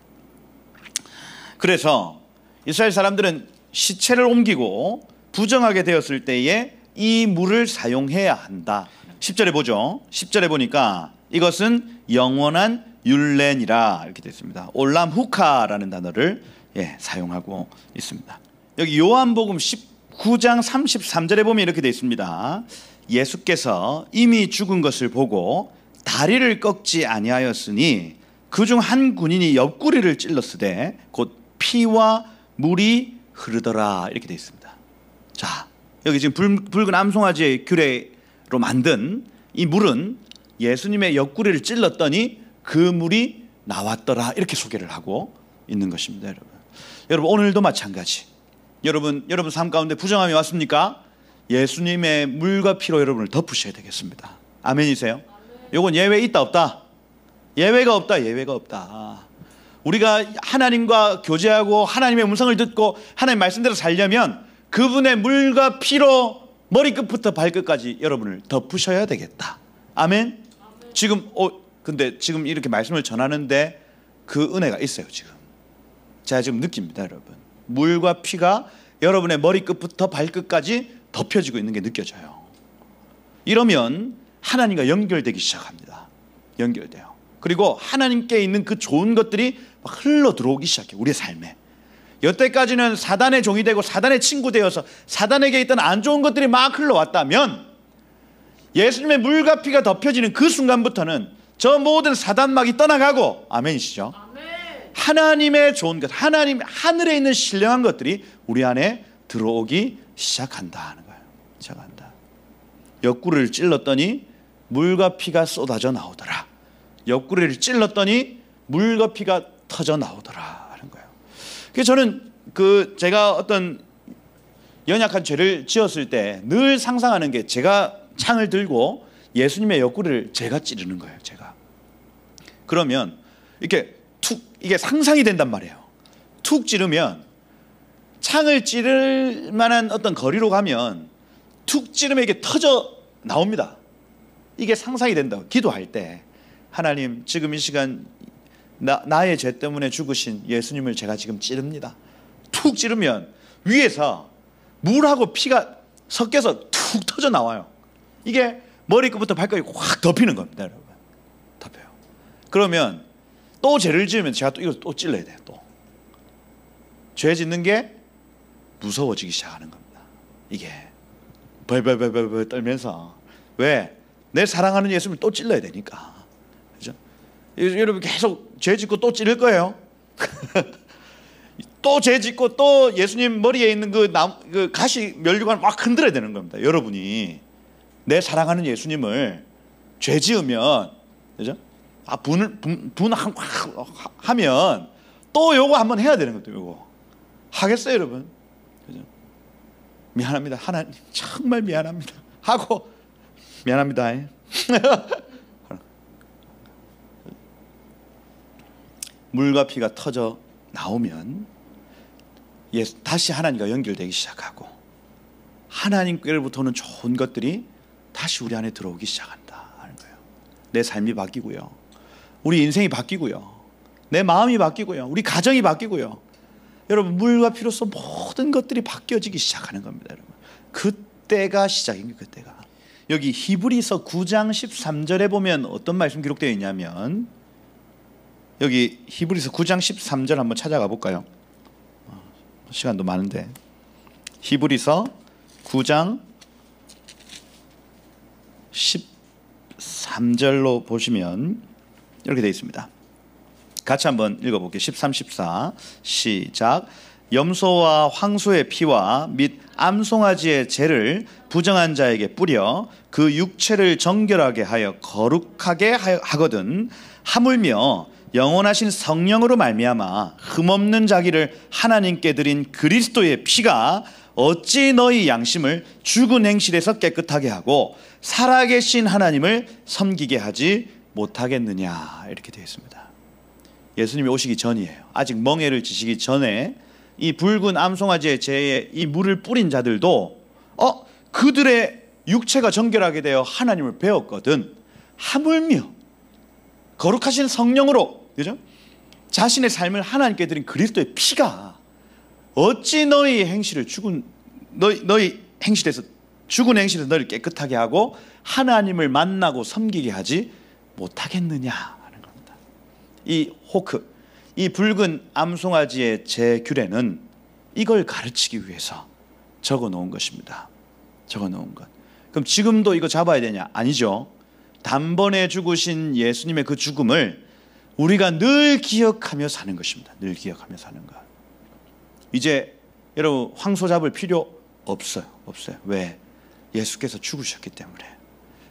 그래서 이스라엘 사람들은 시체를 옮기고 부정하게 되었을 때에 이 물을 사용해야 한다. 10절에 보죠. 10절에 보니까 이것은 영원한 율례니라 이렇게 되어 있습니다. 올람 후카라는 단어를 사용하고 있습니다. 여기 요한복음 19장 33절에 보면 이렇게 되어 있습니다. 예수께서 이미 죽은 것을 보고 다리를 꺾지 아니하였으니 그중 한 군인이 옆구리를 찔렀으되 곧 피와 물이 흐르더라 이렇게 되어 있습니다. 자, 여기 지금 붉은 암송아지의 규례로 만든 이 물은 예수님의 옆구리를 찔렀더니 그 물이 나왔더라 이렇게 소개를 하고 있는 것입니다. 여러분 오늘도 마찬가지. 여러분 삶 가운데 부정함이 왔습니까? 예수님의 물과 피로 여러분을 덮으셔야 되겠습니다. 아멘이세요? 이건 예외 있다 없다? 예외가 없다. 예외가 없다. 우리가 하나님과 교제하고 하나님의 음성을 듣고 하나님 말씀대로 살려면 그분의 물과 피로 머리끝부터 발끝까지 여러분을 덮으셔야 되겠다. 아멘. 지금 근데 지금 이렇게 말씀을 전하는데 그 은혜가 있어요. 지금 제가 지금 느낍니다. 여러분, 물과 피가 여러분의 머리끝부터 발끝까지 덮여지고 있는 게 느껴져요. 이러면 하나님과 연결되기 시작합니다. 연결돼요. 그리고 하나님께 있는 그 좋은 것들이 막 흘러 들어오기 시작해요. 우리의 삶에. 여태까지는 사단의 종이 되고 사단의 친구 되어서 사단에게 있던 안 좋은 것들이 막 흘러왔다면 예수님의 물과 피가 덮여지는 그 순간부터는 저 모든 사단막이 떠나가고, 아멘이시죠? 아멘. 하나님의 좋은 것, 하나님 하늘에 있는 신령한 것들이 우리 안에 들어오기 시작한다 하는 거예요. 시작한다. 옆구리를 찔렀더니 물과 피가 쏟아져 나오더라. 옆구리를 찔렀더니 물과 피가 터져 나오더라 하는 거예요. 그래서 저는 제가 어떤 연약한 죄를 지었을 때 늘 상상하는 게, 제가 창을 들고 예수님의 옆구리를 제가 찌르는 거예요. 제가. 그러면 이렇게 이게 상상이 된단 말이에요. 툭 찌르면, 창을 찌를 만한 어떤 거리로 가면 툭 찌르면 이게 터져 나옵니다. 이게 상상이 된다고. 기도할 때 하나님, 지금 이 시간 나의 죄 때문에 죽으신 예수님을 제가 지금 찌릅니다. 툭 찌르면 위에서 물하고 피가 섞여서 툭 터져 나와요. 이게 머리끝부터 발끝이 확 덮이는 겁니다. 여러분, 덮여요. 그러면 또 죄를 지으면 제가 또 이걸 또 찔러야 돼요. 또 죄 짓는 게 무서워지기 시작하는 겁니다. 이게 벌벌벌벌 떨면서, 왜? 내 사랑하는 예수님을 또 찔러야 되니까. 그죠? 여러분 계속 죄 짓고 또 찌를 거예요. 또 죄 짓고 또 예수님 머리에 있는 그 가시 면류관 막 흔들어야 되는 겁니다. 여러분이 내 사랑하는 예수님을 죄 지으면, 그죠? 하면 또 요거 한번 해야 되는 것도 요거. 하겠어요, 여러분? 그죠? 미안합니다. 하나님, 정말 미안합니다. 하고, 미안합니다. 물과 피가 터져 나오면 다시 하나님과 연결되기 시작하고, 하나님께로부터는 좋은 것들이 다시 우리 안에 들어오기 시작한다 하는 거예요. 내 삶이 바뀌고요, 우리 인생이 바뀌고요, 내 마음이 바뀌고요, 우리 가정이 바뀌고요. 여러분, 물과 피로써 모든 것들이 바뀌어지기 시작하는 겁니다. 여러분, 그때가 시작입니다. 그때가. 여기 히브리서 9장 13절에 보면 어떤 말씀 기록되어 있냐면, 여기 히브리서 9장 13절 한번 찾아가 볼까요? 시간도 많은데. 히브리서 9장 13절로 보시면 이렇게 되어 있습니다. 같이 한번 읽어볼게요. 13, 14 시작. 염소와 황소의 피와 및 암송아지의 죄를 부정한 자에게 뿌려 그 육체를 정결하게 하여 거룩하게 하거든, 하물며 영원하신 성령으로 말미암아 흠없는 자기를 하나님께 드린 그리스도의 피가 어찌 너희 양심을 죽은 행실에서 깨끗하게 하고 살아계신 하나님을 섬기게 하지 못하겠느냐, 이렇게 되어 있습니다. 예수님이 오시기 전이에요. 아직 멍에를 지시기 전에 이 붉은 암송아지의 죄에 이 물을 뿌린 자들도 그들의 육체가 정결하게 되어 하나님을 배웠거든, 하물며 거룩하신 성령으로, 그죠? 자신의 삶을 하나님께 드린 그리스도의 피가 어찌 너희 행실을 너희 행실에서 죽은 행실에서 너희를 깨끗하게 하고 하나님을 만나고 섬기게 하지 못하겠느냐 하는 겁니다. 이 붉은 암송아지의 제 규례는 이걸 가르치기 위해서 적어 놓은 것입니다. 적어 놓은 것. 그럼 지금도 이거 잡아야 되냐? 아니죠. 단번에 죽으신 예수님의 그 죽음을 우리가 늘 기억하며 사는 것입니다. 늘 기억하며 사는 것. 이제 여러분, 황소 잡을 필요 없어요. 없어요. 왜? 예수께서 죽으셨기 때문에,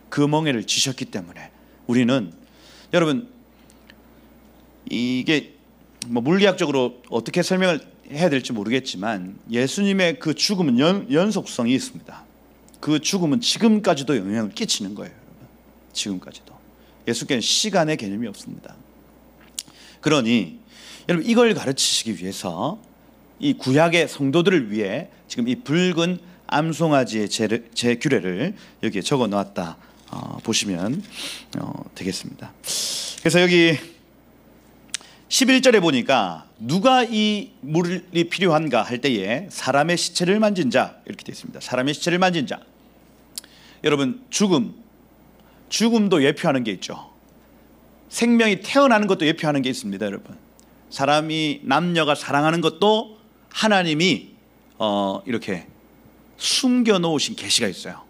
그 멍에를 지셨기 때문에. 우리는, 여러분, 이게 뭐 물리학적으로 어떻게 설명을 해야 될지 모르겠지만 예수님의 그 죽음은 연속성이 있습니다. 그 죽음은 지금까지도 영향을 끼치는 거예요. 여러분. 지금까지도. 예수께는 시간의 개념이 없습니다. 그러니 여러분 이걸 가르치시기 위해서 이 구약의 성도들을 위해 지금 이 붉은 암송아지의 제 규례를 여기에 적어 놓았다 보시면 되겠습니다. 그래서 여기 11절에 보니까 누가 이 물이 필요한가 할 때에 사람의 시체를 만진 자 이렇게 되어 있습니다. 사람의 시체를 만진 자. 여러분 죽음도 예표하는 게 있죠. 생명이 태어나는 것도 예표하는 게 있습니다. 여러분 사람이 남녀가 사랑하는 것도 하나님이 이렇게 숨겨 놓으신 계시가 있어요.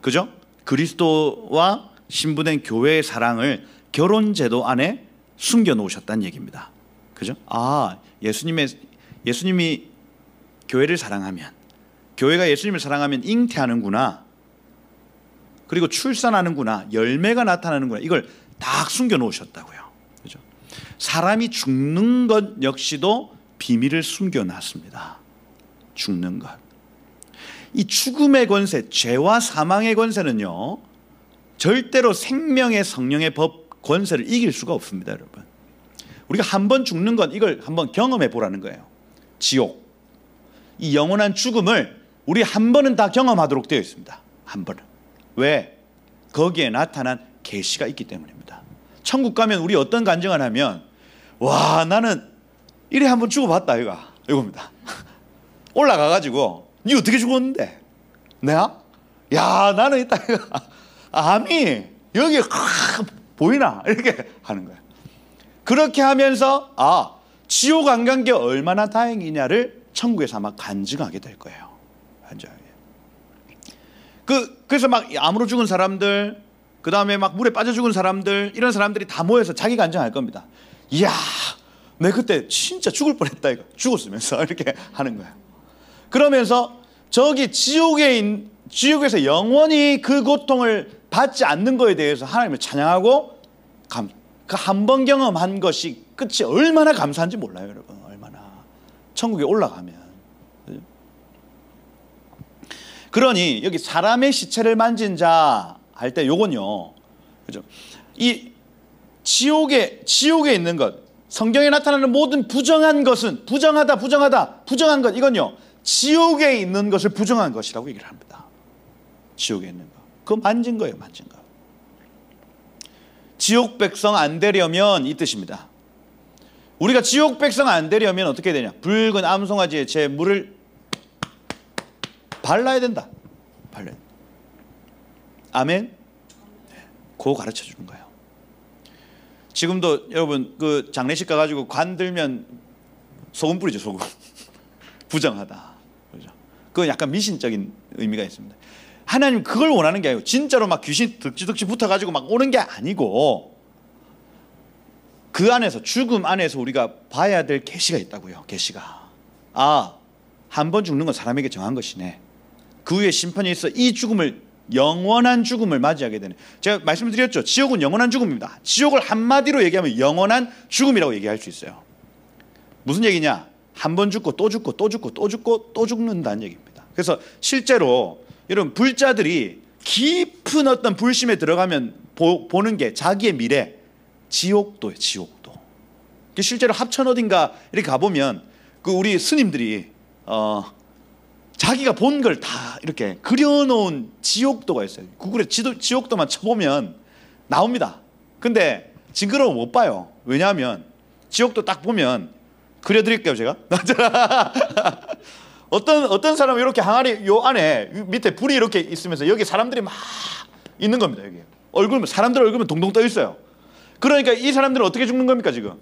그죠? 그리스도와 신부된 교회의 사랑을 결혼제도 안에 숨겨 놓으셨다는 얘기입니다. 그죠? 예수님이 교회를 사랑하면, 교회가 예수님을 사랑하면 잉태하는구나, 그리고 출산하는구나, 열매가 나타나는구나, 이걸 딱 숨겨 놓으셨다고요. 그죠? 사람이 죽는 것 역시도 비밀을 숨겨 놨습니다. 죽는 것. 이 죽음의 권세, 죄와 사망의 권세는요, 절대로 생명의 성령의 법 권세를 이길 수가 없습니다. 여러분 우리가 한번 죽는 건 이걸 한번 경험해 보라는 거예요. 지옥, 이 영원한 죽음을 우리 한 번은 다 경험하도록 되어 있습니다. 한 번은. 왜? 거기에 나타난 계시가 있기 때문입니다. 천국 가면 우리 어떤 간증을 하면, 와 나는 이래 한번 죽어봤다 이겁니다. 올라가가지고 니 어떻게 죽었는데? 내가? 야 나는 이따 암이 여기 보이나? 이렇게 하는 거예요. 그렇게 하면서 지옥 안 간 게 얼마나 다행이냐를 천국에서 아마 간증하게 될 거예요. 간증하게. 그래서 막 암으로 죽은 사람들, 그 다음에 막 물에 빠져 죽은 사람들, 이런 사람들이 다 모여서 자기 간증할 겁니다. 이야, 내 그때 진짜 죽을 뻔했다 이거. 죽었으면서 이렇게 하는 거예요. 그러면서 저기 지옥에서 영원히 그 고통을 받지 않는 거에 대해서 하나님을 찬양하고 그 한 번 경험한 것이 끝이 얼마나 감사한지 몰라요. 여러분 얼마나 천국에 올라가면. 그러니 여기 사람의 시체를 만진 자 할 때 요건요, 그죠? 이 지옥에 있는 것, 성경에 나타나는 모든 부정한 것은 부정한 것, 이건요 지옥에 있는 것을 부정한 것이라고 얘기를 합니다. 지옥에 있는 거, 그거 만진 거예요. 만진 거. 지옥 백성 안 되려면 이 뜻입니다. 우리가 지옥 백성 안 되려면 어떻게 되냐? 붉은 암송아지의 제 물을 발라야 된다. 발라야 된다. 아멘. 그거 가르쳐 주는 거예요. 지금도 여러분 그 장례식 가가지고 관 들면 소금 뿌리죠. 소금. 부정하다. 그죠? 그건 약간 미신적인 의미가 있습니다. 하나님 그걸 원하는 게 아니고 진짜로 막 귀신 득지득지 붙어가지고 막 오는 게 아니고, 그 안에서, 죽음 안에서 우리가 봐야 될 계시가 있다고요. 계시가. 한 번 죽는 건 사람에게 정한 것이네. 그 후에 심판이 있어 이 죽음을, 영원한 죽음을 맞이하게 되네. 제가 말씀드렸죠. 지옥은 영원한 죽음입니다. 지옥을 한마디로 얘기하면 영원한 죽음이라고 얘기할 수 있어요. 무슨 얘기냐? 한 번 죽고 또 죽고 또 죽고 또 죽고 또 죽는다는 얘기입니다. 그래서 실제로 여러분 불자들이 깊은 어떤 불심에 들어가면 보는 게 자기의 미래, 지옥도예요. 지옥도. 실제로 합천 어딘가 이렇게 가보면 그 우리 스님들이 자기가 본 걸 다 이렇게 그려놓은 지옥도가 있어요. 구글에 지옥도만 쳐보면 나옵니다. 근데 징그러워 못 봐요. 왜냐하면 지옥도 딱 보면, 그려드릴게요 제가. 어떤 사람은 이렇게 항아리 요 안에 밑에 불이 이렇게 있으면서 여기 사람들이 막 있는 겁니다. 여기 사람들 얼굴은 동동 떠 있어요. 그러니까 이 사람들은 어떻게 죽는 겁니까? 지금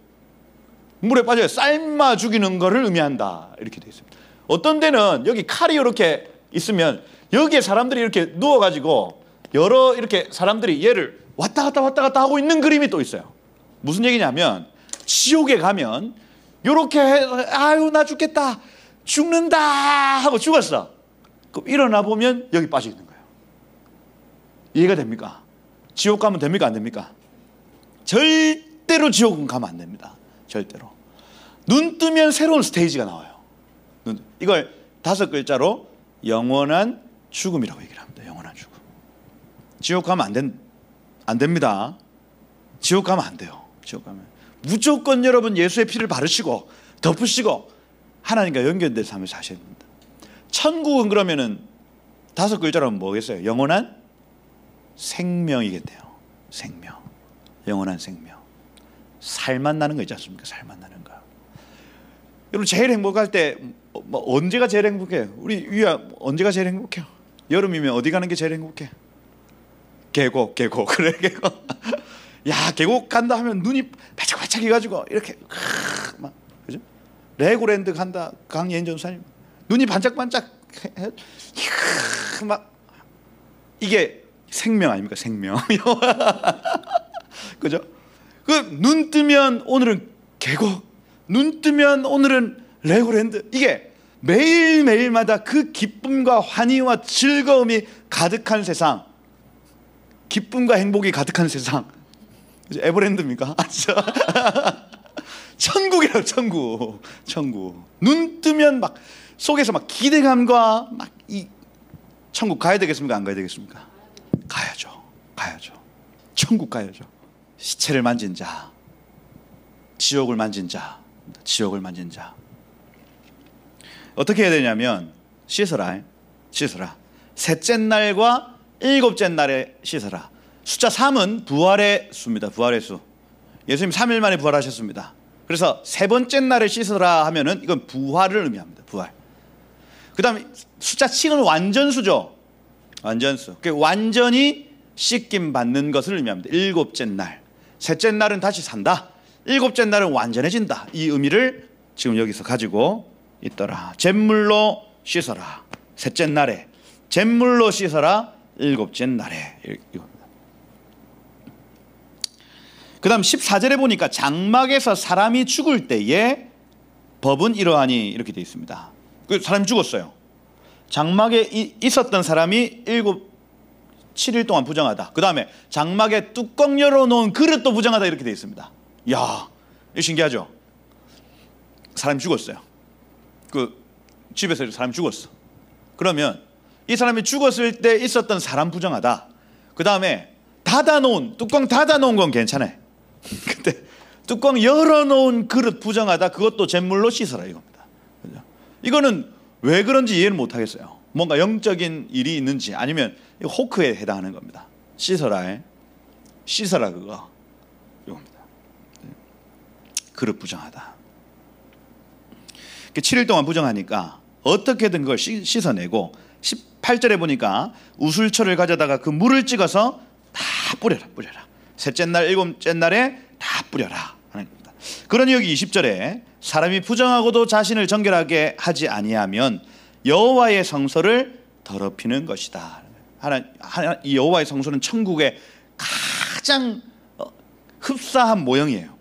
물에 빠져요. 삶아 죽이는 거를 의미한다 이렇게 되어 있습니다. 어떤 데는 여기 칼이 이렇게 있으면 여기에 사람들이 이렇게 누워가지고 여러 이렇게 사람들이 얘를 왔다 갔다 하고 있는 그림이 또 있어요. 무슨 얘기냐면 지옥에 가면 이렇게 아유 나 죽겠다, 죽는다 하고 죽었어. 그럼 일어나 보면 여기 빠져 있는 거예요. 이해가 됩니까? 지옥 가면 됩니까? 안 됩니까? 절대로 지옥은 가면 안 됩니다. 절대로. 눈 뜨면 새로운 스테이지가 나와요. 이걸 5글자로 영원한 죽음이라고 얘기를 합니다. 영원한 죽음. 지옥 가면 안 됩니다. 지옥 가면 안 돼요. 지옥 가면 무조건 여러분 예수의 피를 바르시고 덮으시고 하나님과 연결된 삶을 사셔야 됩니다. 천국은 그러면은 5글자로 하면 뭐겠어요? 영원한 생명이겠네요. 생명, 영원한 생명. 살맛 나는 거 있지 않습니까? 살맛 나는 거. 여러분 제일 행복할 때 언제가 제일 행복해요? 우리 위야 언제가 제일 행복해요? 여름이면 어디 가는 게 제일 행복해? 계곡 그래 계곡. 야 계곡 간다 하면 눈이 반짝반짝 해가지고 이렇게 막 그죠? 레고랜드 간다 강예인 전사님 눈이 반짝반짝 막 이게 생명 아닙니까? 생명. 그죠? 그 눈 뜨면 오늘은 계곡, 눈 뜨면 오늘은 레고랜드. 이게 매일매일마다 그 기쁨과 환희와 즐거움이 가득한 세상, 기쁨과 행복이 가득한 세상. 에버랜드입니까? 천국이라고. 천국. 눈 뜨면 막 속에서 막 기대감과 막 이 천국 가야 되겠습니까? 안 가야 되겠습니까? 가야죠. 천국 가야죠. 시체를 만진 자, 지옥을 만진 자. 어떻게 해야 되냐면 씻어라. 셋째 날과 일곱째 날에 씻어라. 숫자 3은 부활의 수입니다. 부활의 수. 예수님 3일 만에 부활하셨습니다. 그래서 세 번째 날에 씻어라 하면은 이건 부활을 의미합니다. 부활. 그 다음에 숫자 7은 완전수죠. 완전수. 완전히 씻김 받는 것을 의미합니다. 일곱째 날. 셋째 날은 다시 산다. 일곱째 날은 완전해진다. 이 의미를 지금 여기서 가지고 있더라. 잿물로 씻어라. 셋째 날에. 잿물로 씻어라. 일곱째 날에. 이겁니다. 그 다음 14절에 보니까 장막에서 사람이 죽을 때에 법은 이러하니 이렇게 되어 있습니다. 그 사람이 죽었어요. 장막에 있었던 사람이 7일 동안 부정하다. 그 다음에 장막에 뚜껑 열어놓은 그릇도 부정하다 이렇게 되어 있습니다. 이야, 이거 신기하죠? 사람이 죽었어요. 그 집에서 사람이 죽었어. 그러면 이 사람이 죽었을 때 있었던 사람 부정하다. 그 다음에 뚜껑 닫아놓은 건 괜찮아요. 근데 뚜껑 열어놓은 그릇 부정하다. 그것도 잿물로 씻어라 이겁니다. 그죠? 이거는 왜 그런지 이해를 못하겠어요. 뭔가 영적인 일이 있는지 아니면 호크에 해당하는 겁니다. 씻어라 그거 이겁니다. 그릇 부정하다. 7일 동안 부정하니까 어떻게든 그걸 씻어내고 18절에 보니까 우슬초를 가져다가 그 물을 찍어서 다 뿌려라. 셋째 날 일곱째 날에 다 뿌려라 하는 겁니다. 그러니 여기 20절에 사람이 부정하고도 자신을 정결하게 하지 아니하면 여호와의 성소를 더럽히는 것이다. 이 여호와의 성소는 천국의 가장 흡사한 모형이에요.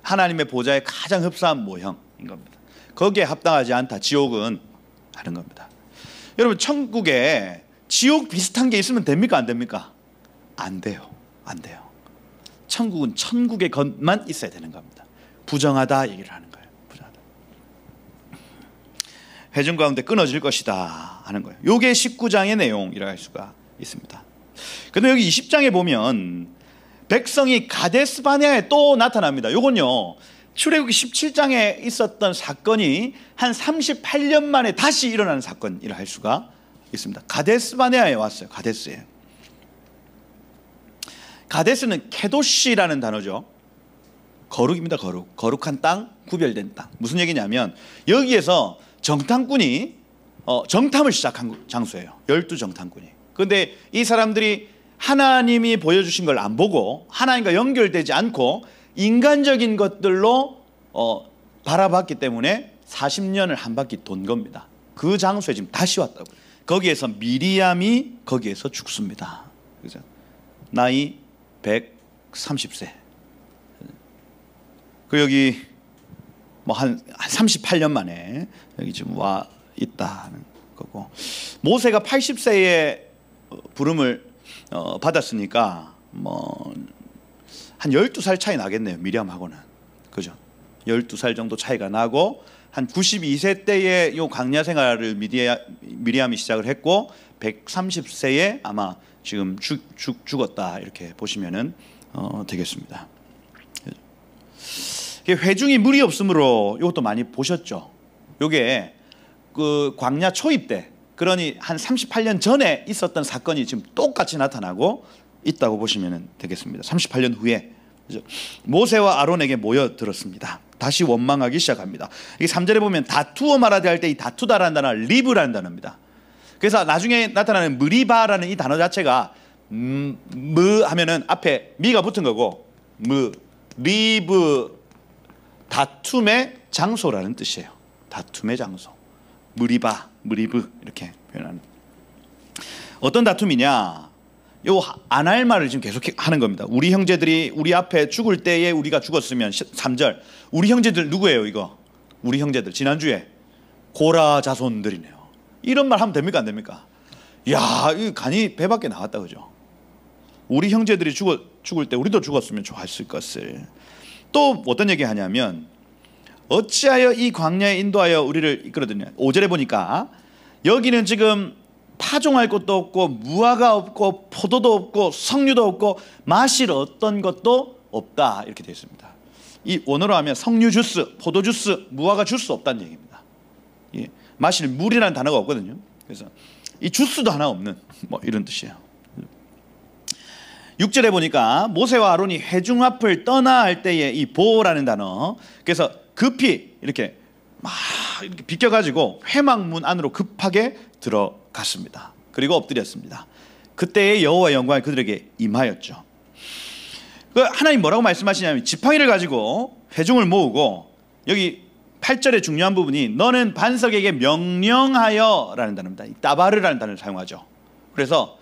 하나님의 보좌의 가장 흡사한 모형인 겁니다. 거기에 합당하지 않다. 지옥은 다른 겁니다. 여러분 천국에 지옥 비슷한 게 있으면 됩니까? 안 됩니까? 안 돼요. 천국은 천국의 것만 있어야 되는 겁니다. 부정하다 얘기를 하는 거예요. 부정하다. 회중 가운데 끊어질 것이다 하는 거예요. 이게 19장의 내용이라 할 수가 있습니다. 그런데 여기 20장에 보면 백성이 가데스 바네아에 또 나타납니다. 이건요 출애굽기 17장에 있었던 사건이 한 38년 만에 다시 일어나는 사건이라 할 수가 있습니다. 가데스 바네아에 왔어요. 가데스에. 가데스는 케도시라는 단어죠. 거룩입니다. 거룩한 땅, 구별된 땅. 무슨 얘기냐면 여기에서 정탐꾼이 정탐을 시작한 장소예요. 12정탐꾼이. 그런데 이 사람들이 하나님이 보여주신 걸 안 보고 하나님과 연결되지 않고 인간적인 것들로 바라봤기 때문에 40년을 한 바퀴 돈 겁니다. 그 장소에 지금 다시 왔다고. 거기에서 미리암이 거기에서 죽습니다. 그죠? 나이 130세. 그 여기 뭐 한 38년 만에 여기 지금 와 있다는 거고, 모세가 80세에 부름을 받았으니까 뭐 한 12살 차이 나겠네요. 미리암하고는. 그죠? 12살 정도 차이가 나고 한 92세 때에 요 광야 생활을 미리암이 시작을 했고 130세에 아마 지금 죽었다 이렇게 보시면은 되겠습니다. 회중이 물이 없으므로 이것도 많이 보셨죠. 이게 그 광야 초입 때, 그러니 한 38년 전에 있었던 사건이 지금 똑같이 나타나고 있다고 보시면 되겠습니다. 38년 후에 모세와 아론에게 모여들었습니다. 다시 원망하기 시작합니다. 이게 3절에 보면 다투어 말하되 할 때 이 다투다라는 단어는 리브라는 단어입니다. 그래서 나중에 나타나는 무리바라는 이 단어 자체가 무 하면은 앞에 미가 붙은 거고, 리브, 다툼의 장소라는 뜻이에요. 다툼의 장소. 무리바, 무리브 이렇게 표현하는. 어떤 다툼이냐? 요 안 할 말을 지금 계속 하는 겁니다. 우리 형제들이 우리 앞에 죽을 때에 우리가 죽었으면 3절. 우리 형제들 누구예요, 이거? 우리 형제들 지난주에 고라 자손들이네요. 이런 말 하면 됩니까, 안 됩니까? 야, 이 간이 배 밖에 나왔다, 그죠? 우리 형제들이 죽을 때 우리도 죽었으면 좋았을 것을. 또 어떤 얘기 하냐면 어찌하여 이 광야에 인도하여 우리를 이끌어드냐. 5절에 보니까 여기는 지금 파종할 것도 없고 무화과 없고 포도도 없고 석류도 없고 마실 어떤 것도 없다, 이렇게 되어 있습니다. 이 원어로 하면 석류 주스, 포도 주스, 무화과 주스 없다는 얘기입니다. 예, 마실 물이라는 단어가 없거든요. 그래서 이 주스도 하나 없는 뭐 이런 뜻이에요. 6절에 보니까 모세와 아론이 회중 앞을 떠나 할 때에 이 보라는 단어, 그래서 급히 이렇게 막 이렇게 비껴가지고 회막문 안으로 급하게 들어갔습니다. 그리고 엎드렸습니다. 그때의 여호와의 영광이 그들에게 임하였죠. 하나님 뭐라고 말씀하시냐면 지팡이를 가지고 회중을 모으고, 여기 8절의 중요한 부분이 너는 반석에게 명령하여 라는 단어입니다. 따바르라는 단어를 사용하죠. 그래서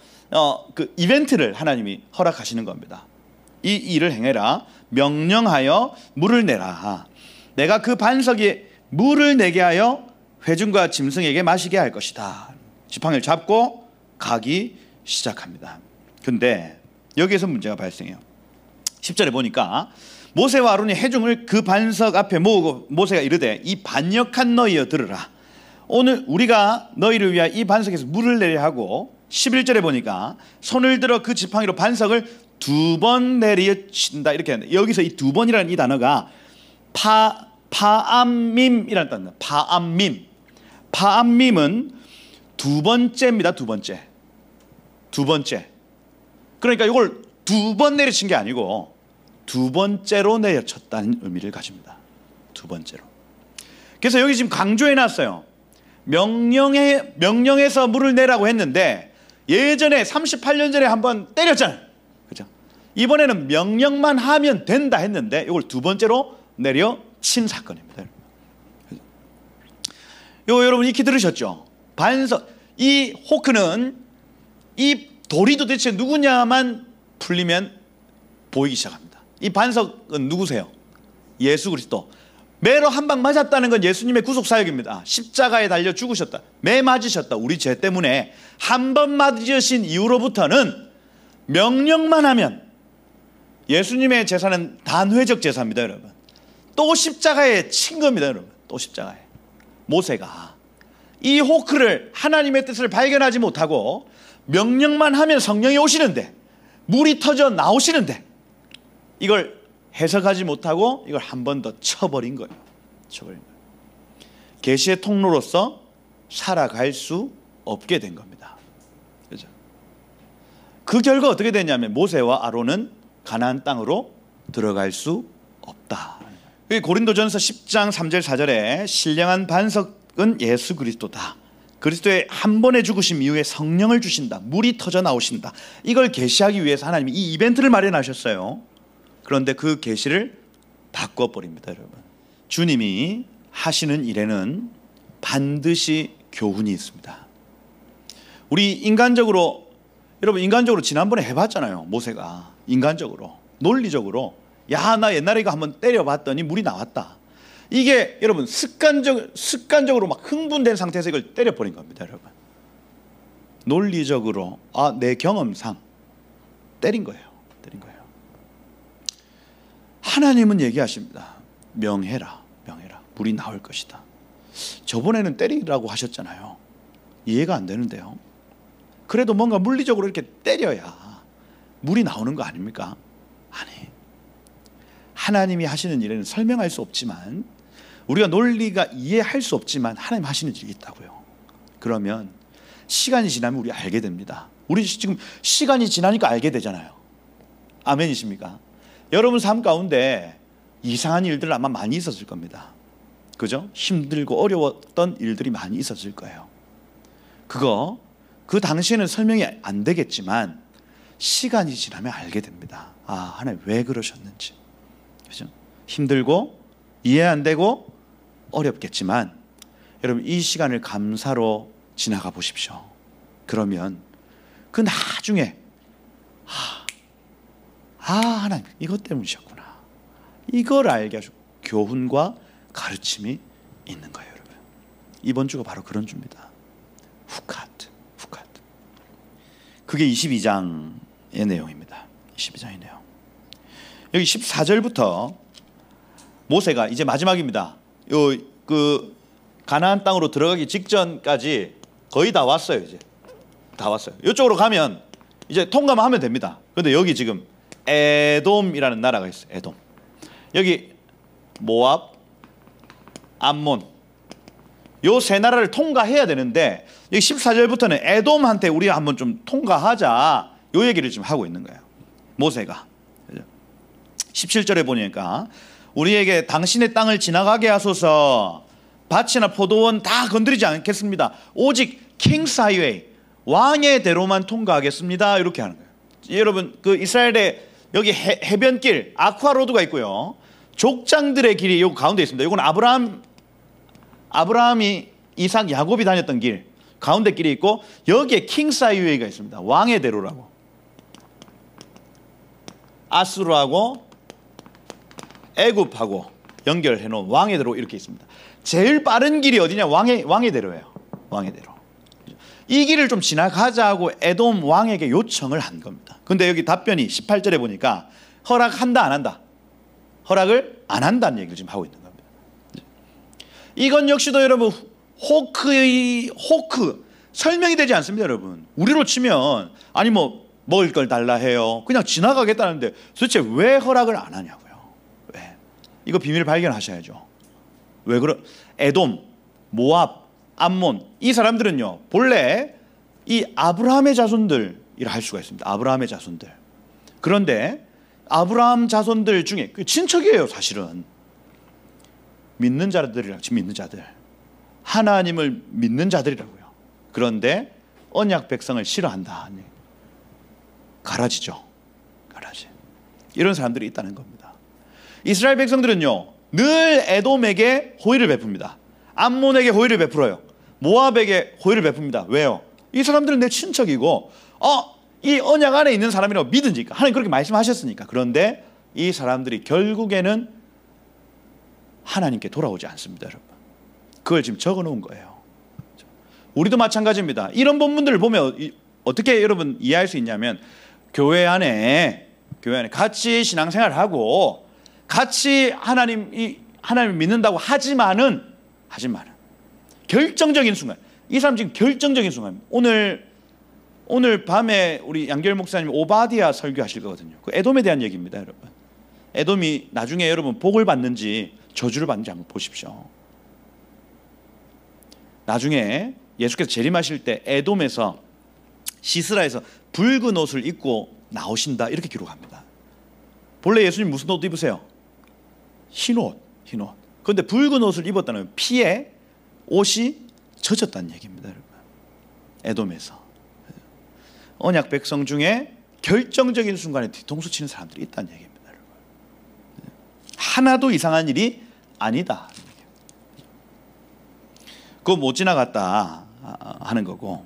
그 이벤트를 하나님이 허락하시는 겁니다. 이 일을 행해라. 명령하여 물을 내라. 내가 그 반석에 물을 내게 하여 회중과 짐승에게 마시게 할 것이다. 지팡이를 잡고 가기 시작합니다. 근데 여기에서 문제가 발생해요. 10절에 보니까 모세와 아론이 회중을 그 반석 앞에 모으고 모세가 이르되 이 반역한 너희여 들으라. 오늘 우리가 너희를 위하여 이 반석에서 물을 내려 하고, 11절에 보니까 손을 들어 그 지팡이로 반석을 2번 내리친다, 이렇게 하는데 여기서 이 2번이라는 이 단어가 파암밈이라는 단어. 파암밈은 두 번째입니다. 두 번째. 그러니까 이걸 2번 내려친 게 아니고 2번째로 내려쳤다는 의미를 가집니다. 2번째로. 그래서 여기 지금 강조해 놨어요. 명령해서 물을 내라고 했는데 예전에 38년 전에 한번 때렸잖아요. 그죠? 이번에는 명령만 하면 된다 했는데 이걸 2번째로 내려친 사건입니다. 이거 여러분 익히 들으셨죠? 반석, 이 호크는 이 돌이 도대체 누구냐만 풀리면 보이기 시작합니다. 이 반석은 누구세요? 예수 그리스도. 매로 한 방 맞았다는 건 예수님의 구속사역입니다. 십자가에 달려 죽으셨다, 매 맞으셨다. 우리 죄 때문에 한 번 맞으신 이후로부터는 명령만 하면 예수님의 제사는 단회적 제사입니다, 여러분. 또 십자가에 친 겁니다, 여러분. 또 십자가에. 모세가 이 호크를, 하나님의 뜻을 발견하지 못하고 명령만 하면 성령이 오시는데, 물이 터져 나오시는데 이걸 해석하지 못하고 이걸 한 번 더 쳐버린 거예요. 계시의 통로로서 살아갈 수 없게 된 겁니다. 그죠? 그 결과 어떻게 됐냐면 모세와 아론은 가나안 땅으로 들어갈 수 없다. 고린도전서 10장 3절 4절에 신령한 반석은 예수 그리스도다. 그리스도의 한 번의 죽으심 이후에 성령을 주신다. 물이 터져 나오신다. 이걸 계시하기 위해서 하나님이 이 이벤트를 마련하셨어요. 그런데 그 계시를 바꿔버립니다, 여러분. 주님이 하시는 일에는 반드시 교훈이 있습니다. 우리 인간적으로, 여러분 인간적으로 지난번에 해봤잖아요. 모세가 인간적으로, 논리적으로, 야, 나 옛날에 이거 한번 때려봤더니 물이 나왔다. 이게 여러분 습관적으로 막 흥분된 상태에서 이걸 때려버린 겁니다, 여러분. 논리적으로, 내 경험상 때린 거예요. 하나님은 얘기하십니다. 명해라. 물이 나올 것이다. 저번에는 때리라고 하셨잖아요. 이해가 안 되는데요. 그래도 뭔가 물리적으로 이렇게 때려야 물이 나오는 거 아닙니까? 아니, 하나님이 하시는 일에는 설명할 수 없지만, 우리가 논리가 이해할 수 없지만 하나님 하시는 일이 있다고요. 그러면 시간이 지나면 우리 알게 됩니다. 우리 지금 시간이 지나니까 알게 되잖아요. 아멘이십니까? 여러분 삶 가운데 이상한 일들 아마 많이 있었을 겁니다. 그죠? 힘들고 어려웠던 일들이 많이 있었을 거예요. 그거 그 당시에는 설명이 안 되겠지만 시간이 지나면 알게 됩니다. 아, 하나님 왜 그러셨는지. 그죠? 힘들고 이해 안 되고 어렵겠지만 여러분 이 시간을 감사로 지나가 보십시오. 그러면 그 나중에 하나님 이것 때문이셨구나, 이걸 알게 하시고 교훈과 가르침이 있는 거예요. 여러분, 이번 주가 바로 그런 주입니다. 후카트. 그게 22장의 내용입니다. 22장의 내용. 여기 14절부터 모세가 이제 마지막입니다. 그 가나안 땅으로 들어가기 직전까지 거의 다 왔어요. 이제 다 왔어요. 이쪽으로 가면 이제 통과만 하면 됩니다. 그런데 여기 지금 에돔이라는 나라가 있어요. 에돔. 여기 모압, 암몬, 요 세 나라를 통과해야 되는데 여기 14절부터는 에돔한테 우리 한번 좀 통과하자, 요 얘기를 지금 하고 있는 거예요. 모세가. 17절에 보니까 우리에게 당신의 땅을 지나가게 하소서, 밭이나 포도원 다 건드리지 않겠습니다. 오직 킹스 하이웨이, 왕의 대로만 통과하겠습니다. 이렇게 하는 거예요. 여러분 그 이스라엘의 여기 해변길 아쿠아로드가 있고요. 족장들의 길이 요 가운데 있습니다. 이건 아브라함이 이삭 야곱이 다녔던 길 가운데 길이 있고, 여기에 킹스 하이웨이가 있습니다. 왕의 대로라고. 아수르하고 애굽하고 연결해 놓은 왕의 대로 이렇게 있습니다. 제일 빠른 길이 어디냐? 왕의 대로예요. 왕의 대로. 이 길을 좀 지나가자고 에돔 왕에게 요청을 한 겁니다. 근데 여기 답변이 18절에 보니까 허락한다 안 한다? 허락을 안 한다는 얘기를 지금 하고 있는 겁니다. 이건 역시도 여러분 호크 설명이 되지 않습니다. 여러분 우리로 치면 아니 뭐 먹을 걸 달라 해요. 그냥 지나가겠다는데 도대체 왜 허락을 안 하냐고요. 왜? 이거 비밀 발견하셔야죠. 왜 그러? 에돔, 모압, 암몬, 이 사람들은요 본래 이 아브라함의 자손들이라 할 수가 있습니다. 아브라함의 자손들. 그런데 아브라함 자손들 중에 그 친척이에요. 사실은 믿는 자들이라고, 지금 믿는 자들, 하나님을 믿는 자들이라고요. 그런데 언약 백성을 싫어한다. 가라지죠. 가라지. 이런 사람들이 있다는 겁니다. 이스라엘 백성들은요 늘 에돔에게 호의를 베풉니다. 암몬에게 호의를 베풀어요. 모압에게 호의를 베풉니다. 왜요? 이 사람들은 내 친척이고 이 언약 안에 있는 사람이라고 믿으니까, 하나님 그렇게 말씀하셨으니까. 그런데 이 사람들이 결국에는 하나님께 돌아오지 않습니다. 여러분 그걸 지금 적어 놓은 거예요. 우리도 마찬가지입니다. 이런 본문들을 보면 어떻게 여러분 이해할 수 있냐면, 교회 안에 같이 신앙생활을 하고 같이 하나님을 믿는다고 하지만은 결정적인 순간, 이 사람 지금 결정적인 순간, 오늘 밤에 우리 양결 목사님 오바디아 설교하실 거거든요. 그 에돔에 대한 얘기입니다. 여러분 에돔이 나중에 여러분 복을 받는지 저주를 받는지 한번 보십시오. 나중에 예수께서 재림하실 때 에돔에서 시스라에서 붉은 옷을 입고 나오신다, 이렇게 기록합니다. 본래 예수님 무슨 옷 입으세요? 흰옷. 그런데 붉은 옷을 입었다는 피에 옷이 젖었다는 얘기입니다. 여러분 에돔에서 언약 백성 중에 결정적인 순간에 뒤통수 치는 사람들이 있다는 얘기입니다. 여러분 하나도 이상한 일이 아니다. 그거 못 지나갔다 하는 거고,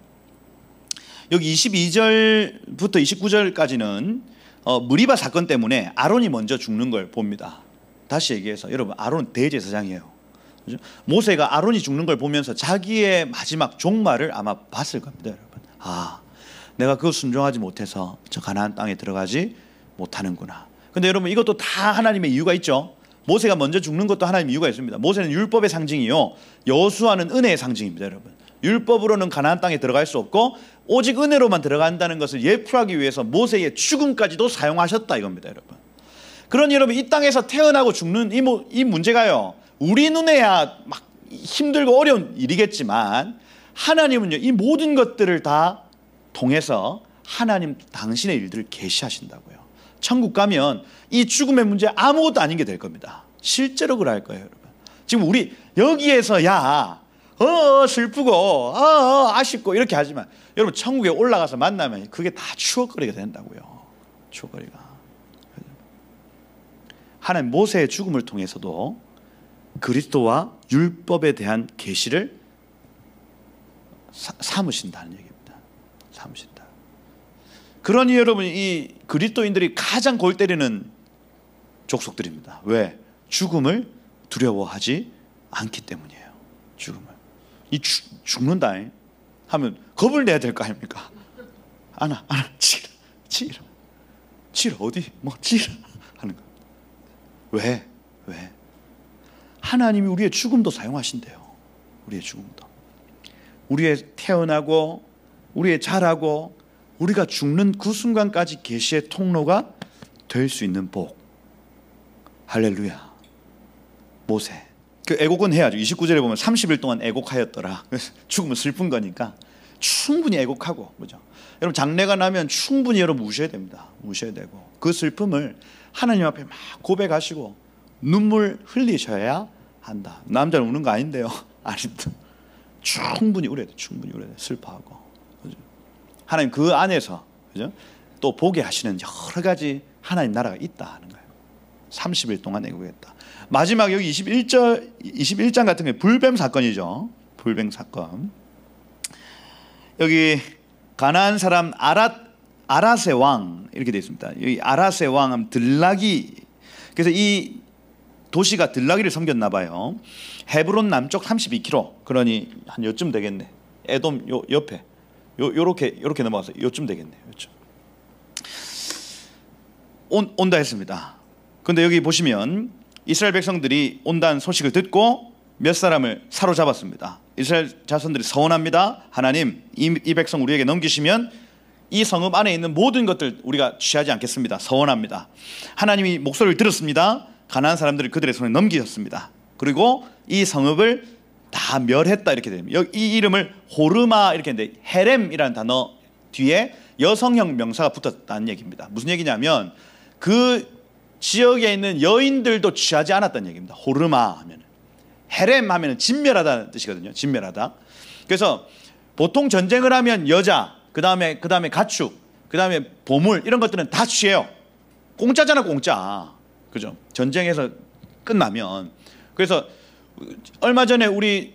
여기 22절부터 29절까지는 무리바 사건 때문에 아론이 먼저 죽는 걸 봅니다. 다시 얘기해서 여러분 아론 대제사장이에요. 그죠? 모세가 아론이 죽는 걸 보면서 자기의 마지막 종말을 아마 봤을 겁니다. 여러분 내가 그거 순종하지 못해서 저 가나안 땅에 들어가지 못하는구나. 근데 여러분 이것도 다 하나님의 이유가 있죠. 모세가 먼저 죽는 것도 하나님의 이유가 있습니다. 모세는 율법의 상징이요, 여호수아는 은혜의 상징입니다. 여러분 율법으로는 가나안 땅에 들어갈 수 없고 오직 은혜로만 들어간다는 것을 예표하기 위해서 모세의 죽음까지도 사용하셨다 이겁니다. 여러분 그러니 여러분 이 땅에서 태어나고 죽는 이 문제가요, 우리 눈에야 막 힘들고 어려운 일이겠지만 하나님은요 이 모든 것들을 다 통해서 하나님 당신의 일들을 계시하신다고요. 천국 가면 이 죽음의 문제 아무것도 아닌 게 될 겁니다. 실제로 그럴 거예요, 여러분. 지금 우리 여기에서야 슬프고 아쉽고 이렇게 하지만 여러분 천국에 올라가서 만나면 그게 다 추억거리가 된다고요. 추억거리가. 하나님 모세의 죽음을 통해서도 그리스도와 율법에 대한 계시를 삼으신다는 얘기입니다. 삼으신다. 그러니 여러분 이 그리스도인들이 가장 골 때리는 족속들입니다. 왜? 죽음을 두려워하지 않기 때문이에요. 죽음을. 죽는다 하면 겁을 내야 될 거 아닙니까? 안아 치라 어디 치라 하는 거. 왜? 하나님이 우리의 죽음도 사용하신대요. 우리의 죽음도. 우리의 태어나고 우리의 자라고 우리가 죽는 그 순간까지 계시의 통로가 될 수 있는 복. 할렐루야. 모세. 그 애곡은 해야죠. 29절에 보면 30일 동안 애곡하였더라. 죽으면 슬픈 거니까 충분히 애곡하고, 그죠? 여러분 장례가 나면 충분히 여러분 우셔야 됩니다. 우셔야 되고 그 슬픔을 하나님 앞에 막 고백하시고 눈물 흘리셔야 한다. 남자는 우는 거 아닌데요. 아닙니다. 충분히 울어야 돼. 충분히 울어야 돼. 슬퍼하고. 그죠? 하나님 그 안에서, 그죠? 또 보게 하시는 여러 가지 하나님 나라가 있다 하는 거예요. 30일 동안 애국했다. 마지막 여기 21장 같은 게 불뱀 사건이죠. 불뱀 사건. 여기 가나안 사람 아랏의 왕 이렇게 되어 있습니다. 여기 아랏의 왕은 들락이, 그래서 이 도시가 들락이를 섬겼나 봐요. 헤브론 남쪽 32km, 그러니 한 요쯤 되겠네. 에돔 요 옆에 요렇게 넘어가서 요쯤 되겠네. 요쯤. 온다 했습니다. 근데 여기 보시면 이스라엘 백성들이 온다는 소식을 듣고 몇 사람을 사로잡았습니다. 이스라엘 자손들이 서원합니다. 하나님 이 백성 우리에게 넘기시면 이 성읍 안에 있는 모든 것들 우리가 취하지 않겠습니다. 서원합니다. 하나님이 목소리를 들었습니다. 가나안 사람들을 그들의 손에 넘기셨습니다. 그리고 이 성읍을 다 멸했다 이렇게 됩니다. 이 이름을 호르마 이렇게 했는데 헤렘이라는 단어 뒤에 여성형 명사가 붙었다는 얘기입니다. 무슨 얘기냐면 그 지역에 있는 여인들도 취하지 않았다는 얘기입니다. 호르마 하면, 헤렘 하면 진멸하다는 뜻이거든요. 진멸하다. 그래서 보통 전쟁을 하면 여자, 그 다음에 가축, 그 다음에 보물 이런 것들은 다 취해요. 공짜잖아, 공짜. 그죠? 전쟁에서 끝나면. 그래서 얼마 전에 우리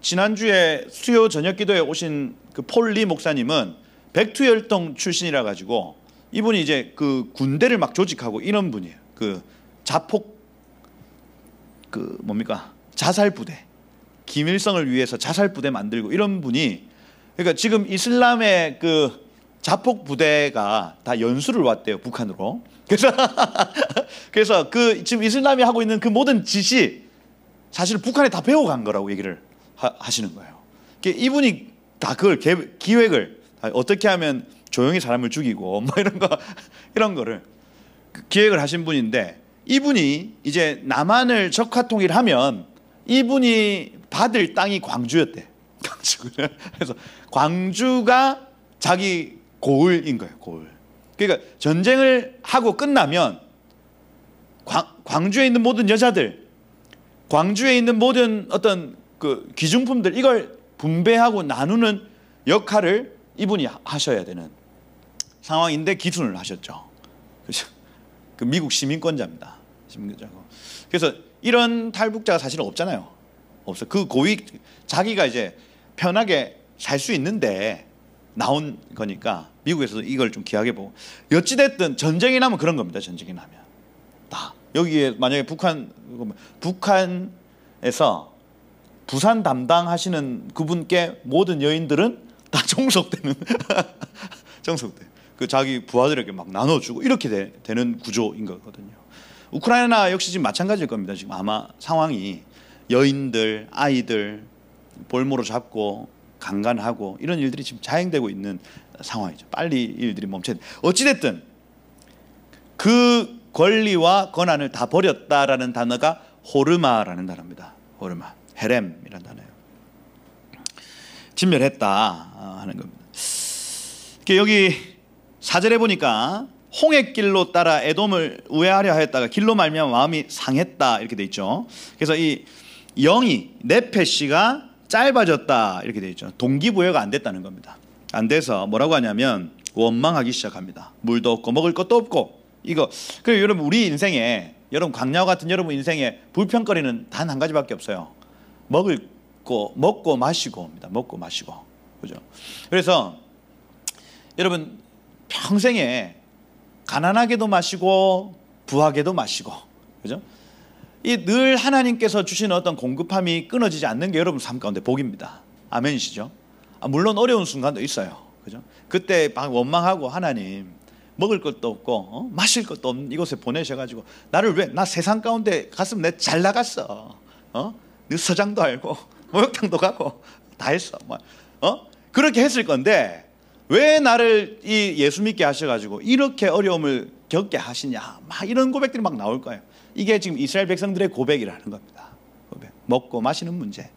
지난주에 수요 저녁기도에 오신 그 폴리 목사님은 백투혈동 출신이라 가지고 이분이 이제 그 군대를 막 조직하고 이런 분이에요. 그 자폭 그 뭡니까? 자살부대. 김일성을 위해서 자살부대 만들고 이런 분이, 그러니까 지금 이슬람의 그 자폭 부대가 다 연수를 왔대요, 북한으로. 그래서 그 지금 이슬람이 하고 있는 그 모든 짓이 사실 북한에 다 배워간 거라고 얘기를 하시는 거예요. 이분이 다 그걸 기획을 어떻게 하면 조용히 사람을 죽이고 뭐 이런 거를 기획을 하신 분인데, 이분이 이제 남한을 적화통일하면 이분이 받을 땅이 광주였대. 그래서 광주가 자기 고을인 거예요. 고을. 그러니까 전쟁을 하고 끝나면 광주에 있는 모든 여자들, 광주에 있는 모든 어떤 그 귀중품들, 이걸 분배하고 나누는 역할을 이분이 하셔야 되는 상황인데 기순을 하셨죠. 그렇죠? 그 미국 시민권자입니다. 시민권자고. 그래서 이런 탈북자가 사실은 없잖아요. 없어. 그 고위 자기가 이제 편하게 살 수 있는데 나온 거니까 미국에서도 이걸 좀 귀하게 보고. 어찌됐든 전쟁이 나면 그런 겁니다. 전쟁이 나면 다 여기에 만약에 북한에서 부산 담당하시는 그분께 모든 여인들은 다 종속되는 종속돼. 그 자기 부하들에게 막 나눠주고 이렇게 되는 구조인 거거든요. 우크라이나 역시 지금 마찬가지일 겁니다. 지금 아마 상황이 여인들, 아이들 볼모로 잡고 강간하고 이런 일들이 지금 자행되고 있는 상황이죠. 빨리 일들이 멈춰야 돼. 어찌됐든 그 권리와 권한을 다 버렸다라는 단어가 호르마라는 단어입니다. 호르마, 헤렘이라는 단어예요. 진멸했다 하는 겁니다. 여기 4절에 보니까 홍해길로 따라 에돔을 우회하려 하였다가 길로 말미암아 마음이 상했다 이렇게 돼 있죠. 그래서 이 영이 네페시가 짧아졌다 이렇게 돼 있죠. 동기부여가 안 됐다는 겁니다. 안 돼서 뭐라고 하냐면 원망하기 시작합니다. 물도 없고 먹을 것도 없고 이거. 그리고 여러분 우리 인생에, 여러분 광야와 같은 여러분 인생에 불평거리는 단 한 가지밖에 없어요. 먹고 마시고입니다. 먹고 마시고. 그죠? 그래서 여러분 평생에 가난하게도 마시고 부하게도 마시고, 그죠? 이 늘 하나님께서 주시는 어떤 공급함이 끊어지지 않는 게 여러분 삶 가운데 복입니다. 아멘이시죠? 물론 어려운 순간도 있어요. 그죠? 그때 막 원망하고 하나님 먹을 것도 없고 마실 것도 없는 이곳에 보내셔가지고 나를 왜, 나 세상 가운데 갔으면 내 잘 나갔어. 네 서장도 알고 목욕탕도 가고 다 했어. 그렇게 했을 건데 왜 나를 이 예수 믿게 하셔가지고 이렇게 어려움을 겪게 하시냐, 막 이런 고백들이 막 나올 거예요. 이게 지금 이스라엘 백성들의 고백이라는 겁니다. 고백. 먹고 마시는 문제.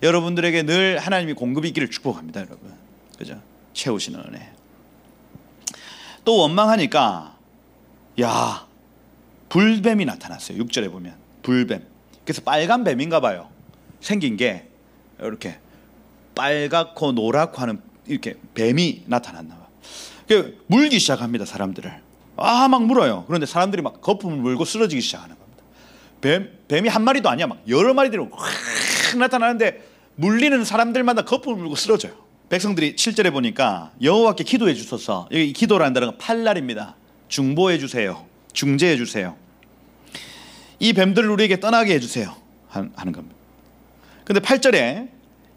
여러분들에게 늘 하나님이 공급이 있기를 축복합니다, 여러분. 그죠? 채우시는 은혜. 또 원망하니까 야, 불뱀이 나타났어요. 6절에 보면 불뱀. 그래서 빨간 뱀인가 봐요. 생긴 게 이렇게 빨갛고 노랗고 하는 이렇게 뱀이 나타났나 봐요. 물기 시작합니다, 사람들을. 막 물어요. 그런데 사람들이 막 거품을 물고 쓰러지기 시작하는 겁니다. 뱀이 한 마리도 아니야. 막 여러 마리들이 확 나타나는데 물리는 사람들마다 거품을 물고 쓰러져요. 백성들이 7절에 보니까 여호와께 기도해 주소서. 여기 기도라는 단어가 팔날입니다. 중보해 주세요. 중재해 주세요. 이 뱀들을 우리에게 떠나게 해 주세요 하는 겁니다. 근데 8절에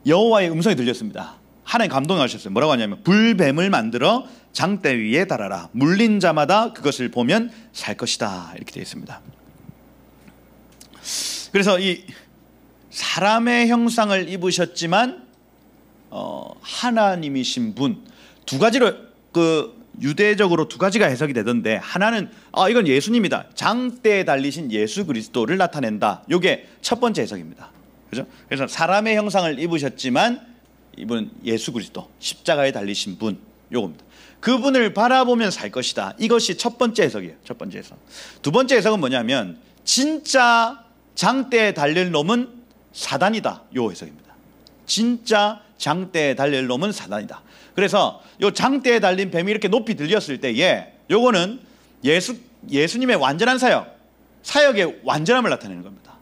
여호와의 음성이 들렸습니다. 하나님 감동하셨어요. 뭐라고 하냐면 불뱀을 만들어 장대 위에 달아라. 물린 자마다 그것을 보면 살 것이다. 이렇게 되어 있습니다. 그래서 이 사람의 형상을 입으셨지만 하나님이신 분, 두 가지로 유대적으로 두 가지가 해석이 되던데, 하나는 이건 예수님이다. 장대에 달리신 예수 그리스도를 나타낸다. 이게 첫 번째 해석입니다. 그죠? 그래서 사람의 형상을 입으셨지만 이분 예수 그리스도, 십자가에 달리신 분, 요겁니다. 그분을 바라보면 살 것이다. 이것이 첫 번째 해석이에요. 첫 번째 해석. 두 번째 해석은 뭐냐면 진짜 장대에 달릴 놈은 사단이다. 요 해석입니다. 진짜 장대에 달릴 놈은 사단이다. 그래서 요 장대에 달린 뱀이 이렇게 높이 들렸을 때에 요거는 예수님의 완전한 사역의 완전함을 나타내는 겁니다.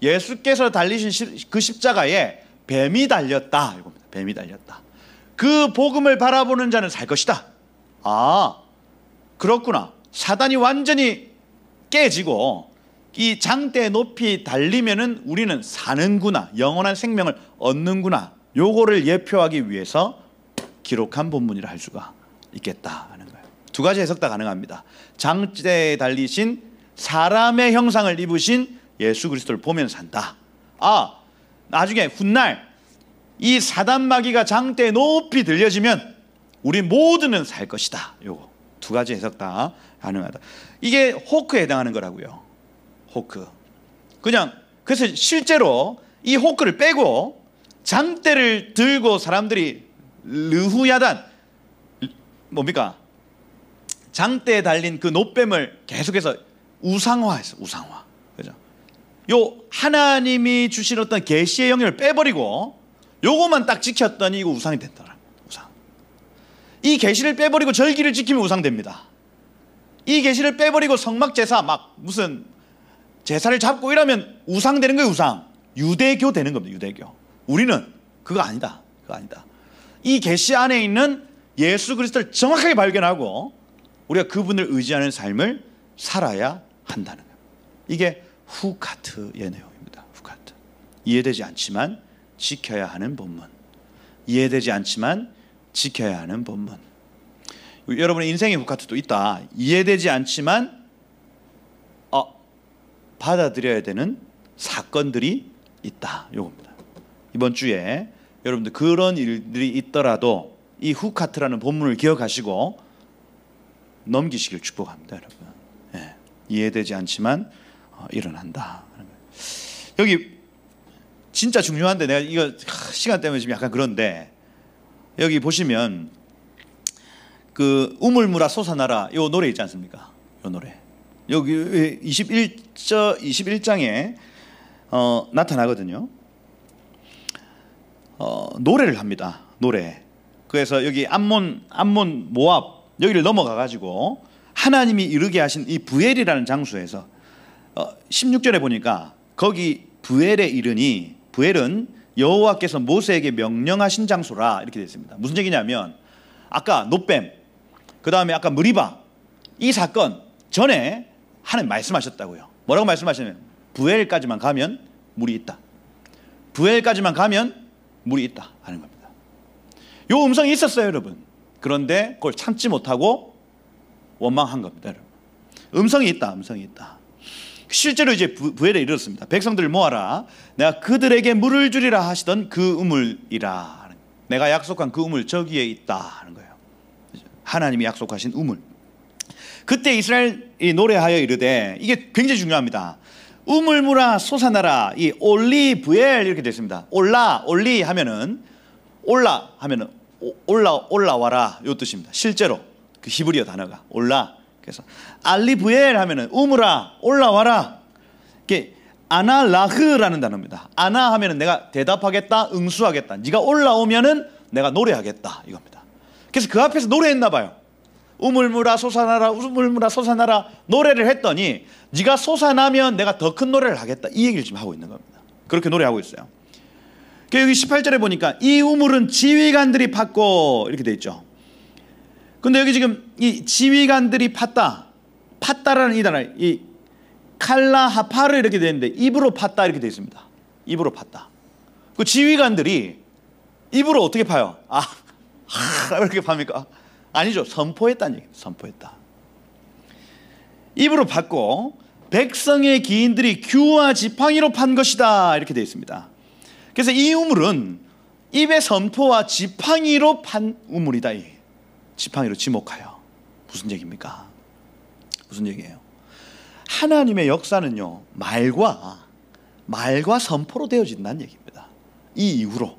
예수께서 달리신 그 십자가에 뱀이 달렸다. 이겁니다. 뱀이 달렸다. 그 복음을 바라보는 자는 살 것이다. 그렇구나. 사단이 완전히 깨지고 이 장대에 높이 달리면은 우리는 사는구나. 영원한 생명을 얻는구나. 요거를 예표하기 위해서 기록한 본문이라 할 수가 있겠다 하는 거예요. 두 가지 해석 다 가능합니다. 장대에 달리신 사람의 형상을 입으신 예수 그리스도를 보면 산다. 나중에 훗날 이 사단 마귀가 장대에 높이 들려지면 우리 모두는 살 것이다. 요거 두 가지 해석 다 가능하다. 이게 호크에 해당하는 거라고요. 호크. 그래서 실제로 이 호크를 빼고 장대를 들고 사람들이 르후야단, 뭡니까? 장대에 달린 그 노뱀을 계속해서 우상화했어. 우상화. 그죠? 요 하나님이 주신 어떤 계시의 영역을 빼버리고 요거만 딱 지켰더니 이거 우상이 됐더라. 우상. 이 계시를 빼버리고 절기를 지키면 우상됩니다. 이 계시를 빼버리고 성막제사 막 무슨 제사를 잡고 이러면 우상되는 거예요. 우상. 유대교 되는 겁니다. 유대교. 우리는 그거 아니다. 그거 아니다. 이 계시 안에 있는 예수 그리스도를 정확하게 발견하고 우리가 그분을 의지하는 삶을 살아야 한다는 거예요. 이게 후카트의 내용입니다. 후카트. 이해되지 않지만 지켜야 하는 본문. 이해되지 않지만 지켜야 하는 본문. 여러분의 인생의 후카트도 있다. 이해되지 않지만 받아들여야 되는 사건들이 있다. 요겁니다. 이번 주에 여러분들 그런 일들이 있더라도 이 후카트라는 본문을 기억하시고 넘기시길 축복합니다, 여러분. 예. 이해되지 않지만 일어난다. 여기 진짜 중요한데 내가 이거 시간 때문에 지금 약간 그런데 여기 보시면 그 우물물아 솟아나라 요 노래 있지 않습니까? 요 노래 여기 21장에 나타나거든요. 노래를 합니다. 노래. 그래서 여기 암몬 모압 여기를 넘어가 가지고 하나님이 이르게 하신 이 부엘이라는 장소에서 16절에 보니까 거기 부엘에 이르니 부엘은 여호와께서 모세에게 명령하신 장소라 이렇게 되어 있습니다. 무슨 얘기냐면 아까 노뱀 그 다음에 아까 무리바 이 사건 전에 하나님 말씀하셨다고요. 뭐라고 말씀하시냐면 부엘까지만 가면 물이 있다. 부엘까지만 가면 물이 있다 하는 겁니다. 요 음성이 있었어요 여러분. 그런데 그걸 참지 못하고 원망한 겁니다 여러분. 음성이 있다. 실제로 이제 부엘에 이르렀습니다. 백성들을 모아라. 내가 그들에게 물을 주리라 하시던 그 우물이라. 내가 약속한 그 우물 저기에 있다 하는 거예요. 하나님이 약속하신 우물. 그때 이스라엘이 노래하여 이르되 이게 굉장히 중요합니다. 우물물아 솟아나라. 이 올리 부엘 이렇게 됐습니다. 올리 하면은 올라와라 요 뜻입니다. 실제로 그 히브리어 단어가 올라. 그래서 알리 부엘 하면은 우물아 올라와라. 이게 아나라흐라는 단어입니다. 아나 하면은 내가 대답하겠다, 응수하겠다. 네가 올라오면은 내가 노래하겠다 이겁니다. 그래서 그 앞에서 노래했나 봐요. 우물물아 솟아나라, 우물물아 솟아나라 노래를 했더니 네가 솟아나면 내가 더 큰 노래를 하겠다 이 얘기를 지금 하고 있는 겁니다. 그렇게 노래하고 있어요. 여기 18절에 보니까 이 우물은 지휘관들이 팠고 이렇게 돼 있죠. 근데 여기 지금 이 지휘관들이 팠다라는 이 단어, 이 칼라하파르 이렇게 되어 있는데 입으로 팠다 이렇게 되어 있습니다. 입으로 팠다. 그 지휘관들이 입으로 어떻게 파요? 이렇게 팝니까? 아니죠. 선포했다는 얘기입니다. 선포했다. 입으로 팠고 백성의 기인들이 규와 지팡이로 판 것이다 이렇게 되어 있습니다. 그래서 이 우물은 입의 선포와 지팡이로 판 우물이다. 지팡이로 지목하여. 무슨 얘기입니까? 무슨 얘기예요? 하나님의 역사는요 말과 선포로 되어진다는 얘기입니다. 이 이후로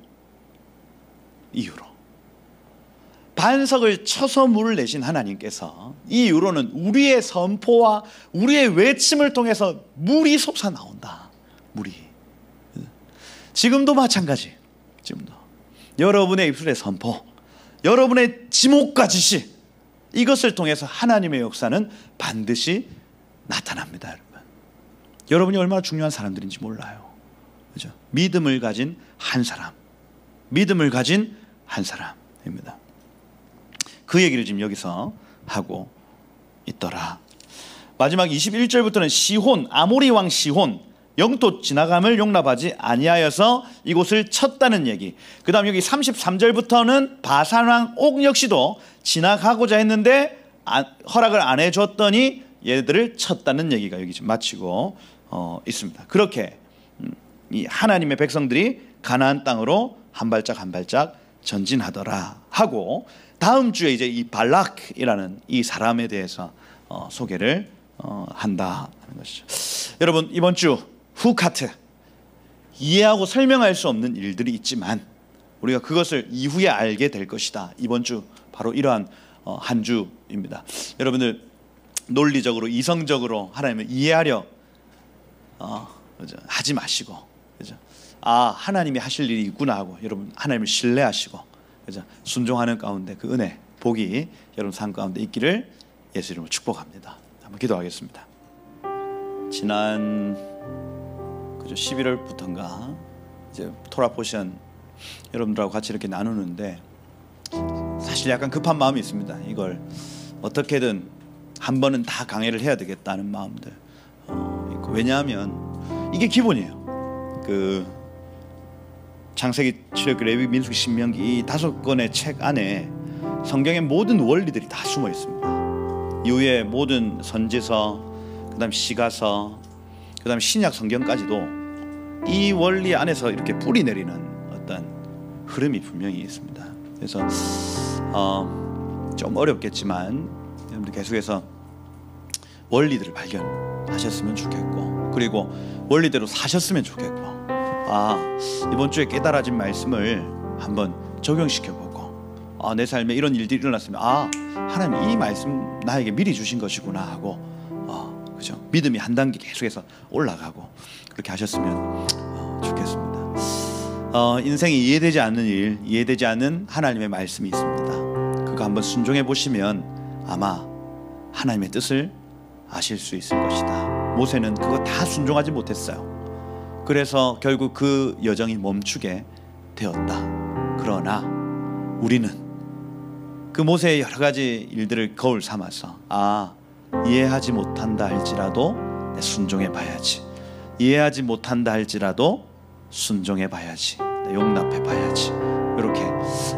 반석을 쳐서 물을 내신 하나님께서 이 이후로는 우리의 선포와 우리의 외침을 통해서 물이 솟아나온다. 물이. 지금도 마찬가지. 지금도 여러분의 입술의 선포, 여러분의 지목과 지시, 이것을 통해서 하나님의 역사는 반드시 나타납니다. 여러분. 여러분이 얼마나 중요한 사람들인지 몰라요. 그죠? 믿음을 가진 한 사람입니다. 그 얘기를 지금 여기서 하고 있더라. 마지막 21절부터는 시혼, 아모리 왕 시혼, 영토 지나감을 용납하지 아니하여서 이곳을 쳤다는 얘기. 그 다음 여기 33절부터는 바산 왕 옥 역시도 지나가고자 했는데 허락을 안 해줬더니 얘들을 쳤다는 얘기가 여기 지금 마치고 있습니다. 그렇게 이 하나님의 백성들이 가나안 땅으로 한 발짝 전진하더라 하고, 다음 주에 이제 이 발락이라는 이 사람에 대해서 소개를 한다 하는 것이죠. 여러분, 이번 주 후카트, 이해하고 설명할 수 없는 일들이 있지만 우리가 그것을 이후에 알게 될 것이다. 이번 주 바로 이러한 한 주입니다. 여러분들 논리적으로 이성적으로 하나님을 이해하려 하지 마시고, 그죠? 하나님이 하실 일이 있구나 하고 여러분 하나님을 신뢰하시고, 그죠? 순종하는 가운데 그 은혜, 복이 여러분 삶 가운데 있기를 예수 이름으로 축복합니다. 한번 기도하겠습니다. 지난 11월부터인가 이제 토라 포션 여러분들하고 같이 이렇게 나누는데 사실 약간 급한 마음이 있습니다. 이걸 어떻게든 한 번은 다 강해를 해야 되겠다는 마음들 있고, 왜냐하면 이게 기본이에요. 그 창세기, 출애굽기, 레위기, 민수기, 신명기 이 5권의 책 안에 성경의 모든 원리들이 다 숨어 있습니다. 이후에 모든 선지서, 그다음 시가서, 그다음 신약 성경까지도 이 원리 안에서 이렇게 뿌리 내리는 어떤 흐름이 분명히 있습니다. 그래서 좀 어렵겠지만 여러분들 계속해서 원리들을 발견하셨으면 좋겠고, 그리고 원리대로 사셨으면 좋겠고, 이번 주에 깨달아진 말씀을 한번 적용시켜보고, 내 삶에 이런 일들이 일어났으면 하나님 이 말씀 나에게 미리 주신 것이구나 하고, 그죠? 믿음이 한 단계 계속해서 올라가고 그렇게 하셨으면 좋겠습니다. 인생에 이해되지 않는 일, 이해되지 않는 하나님의 말씀이 있습니다. 그거 한번 순종해 보시면 아마 하나님의 뜻을 아실 수 있을 것이다. 모세는 그거 다 순종하지 못했어요. 그래서 결국 그 여정이 멈추게 되었다. 그러나 우리는 그 모세의 여러 가지 일들을 거울 삼아서 이해하지 못한다 할지라도 순종해 봐야지, 이해하지 못한다 할지라도 순종해 봐야지, 용납해 봐야지, 이렇게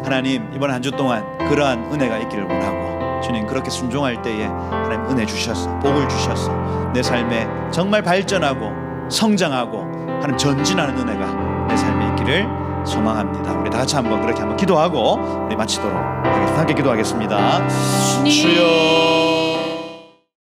하나님 이번 한 주 동안 그러한 은혜가 있기를 원하고, 주님 그렇게 순종할 때에 하나님 은혜 주셔서 복을 주셔서 내 삶에 정말 발전하고 성장하고 하나님 전진하는 은혜가 내 삶에 있기를 소망합니다. 우리 다 같이 한번 그렇게 한번 기도하고 우리 마치도록 하겠습니다. 함께 기도하겠습니다. 주여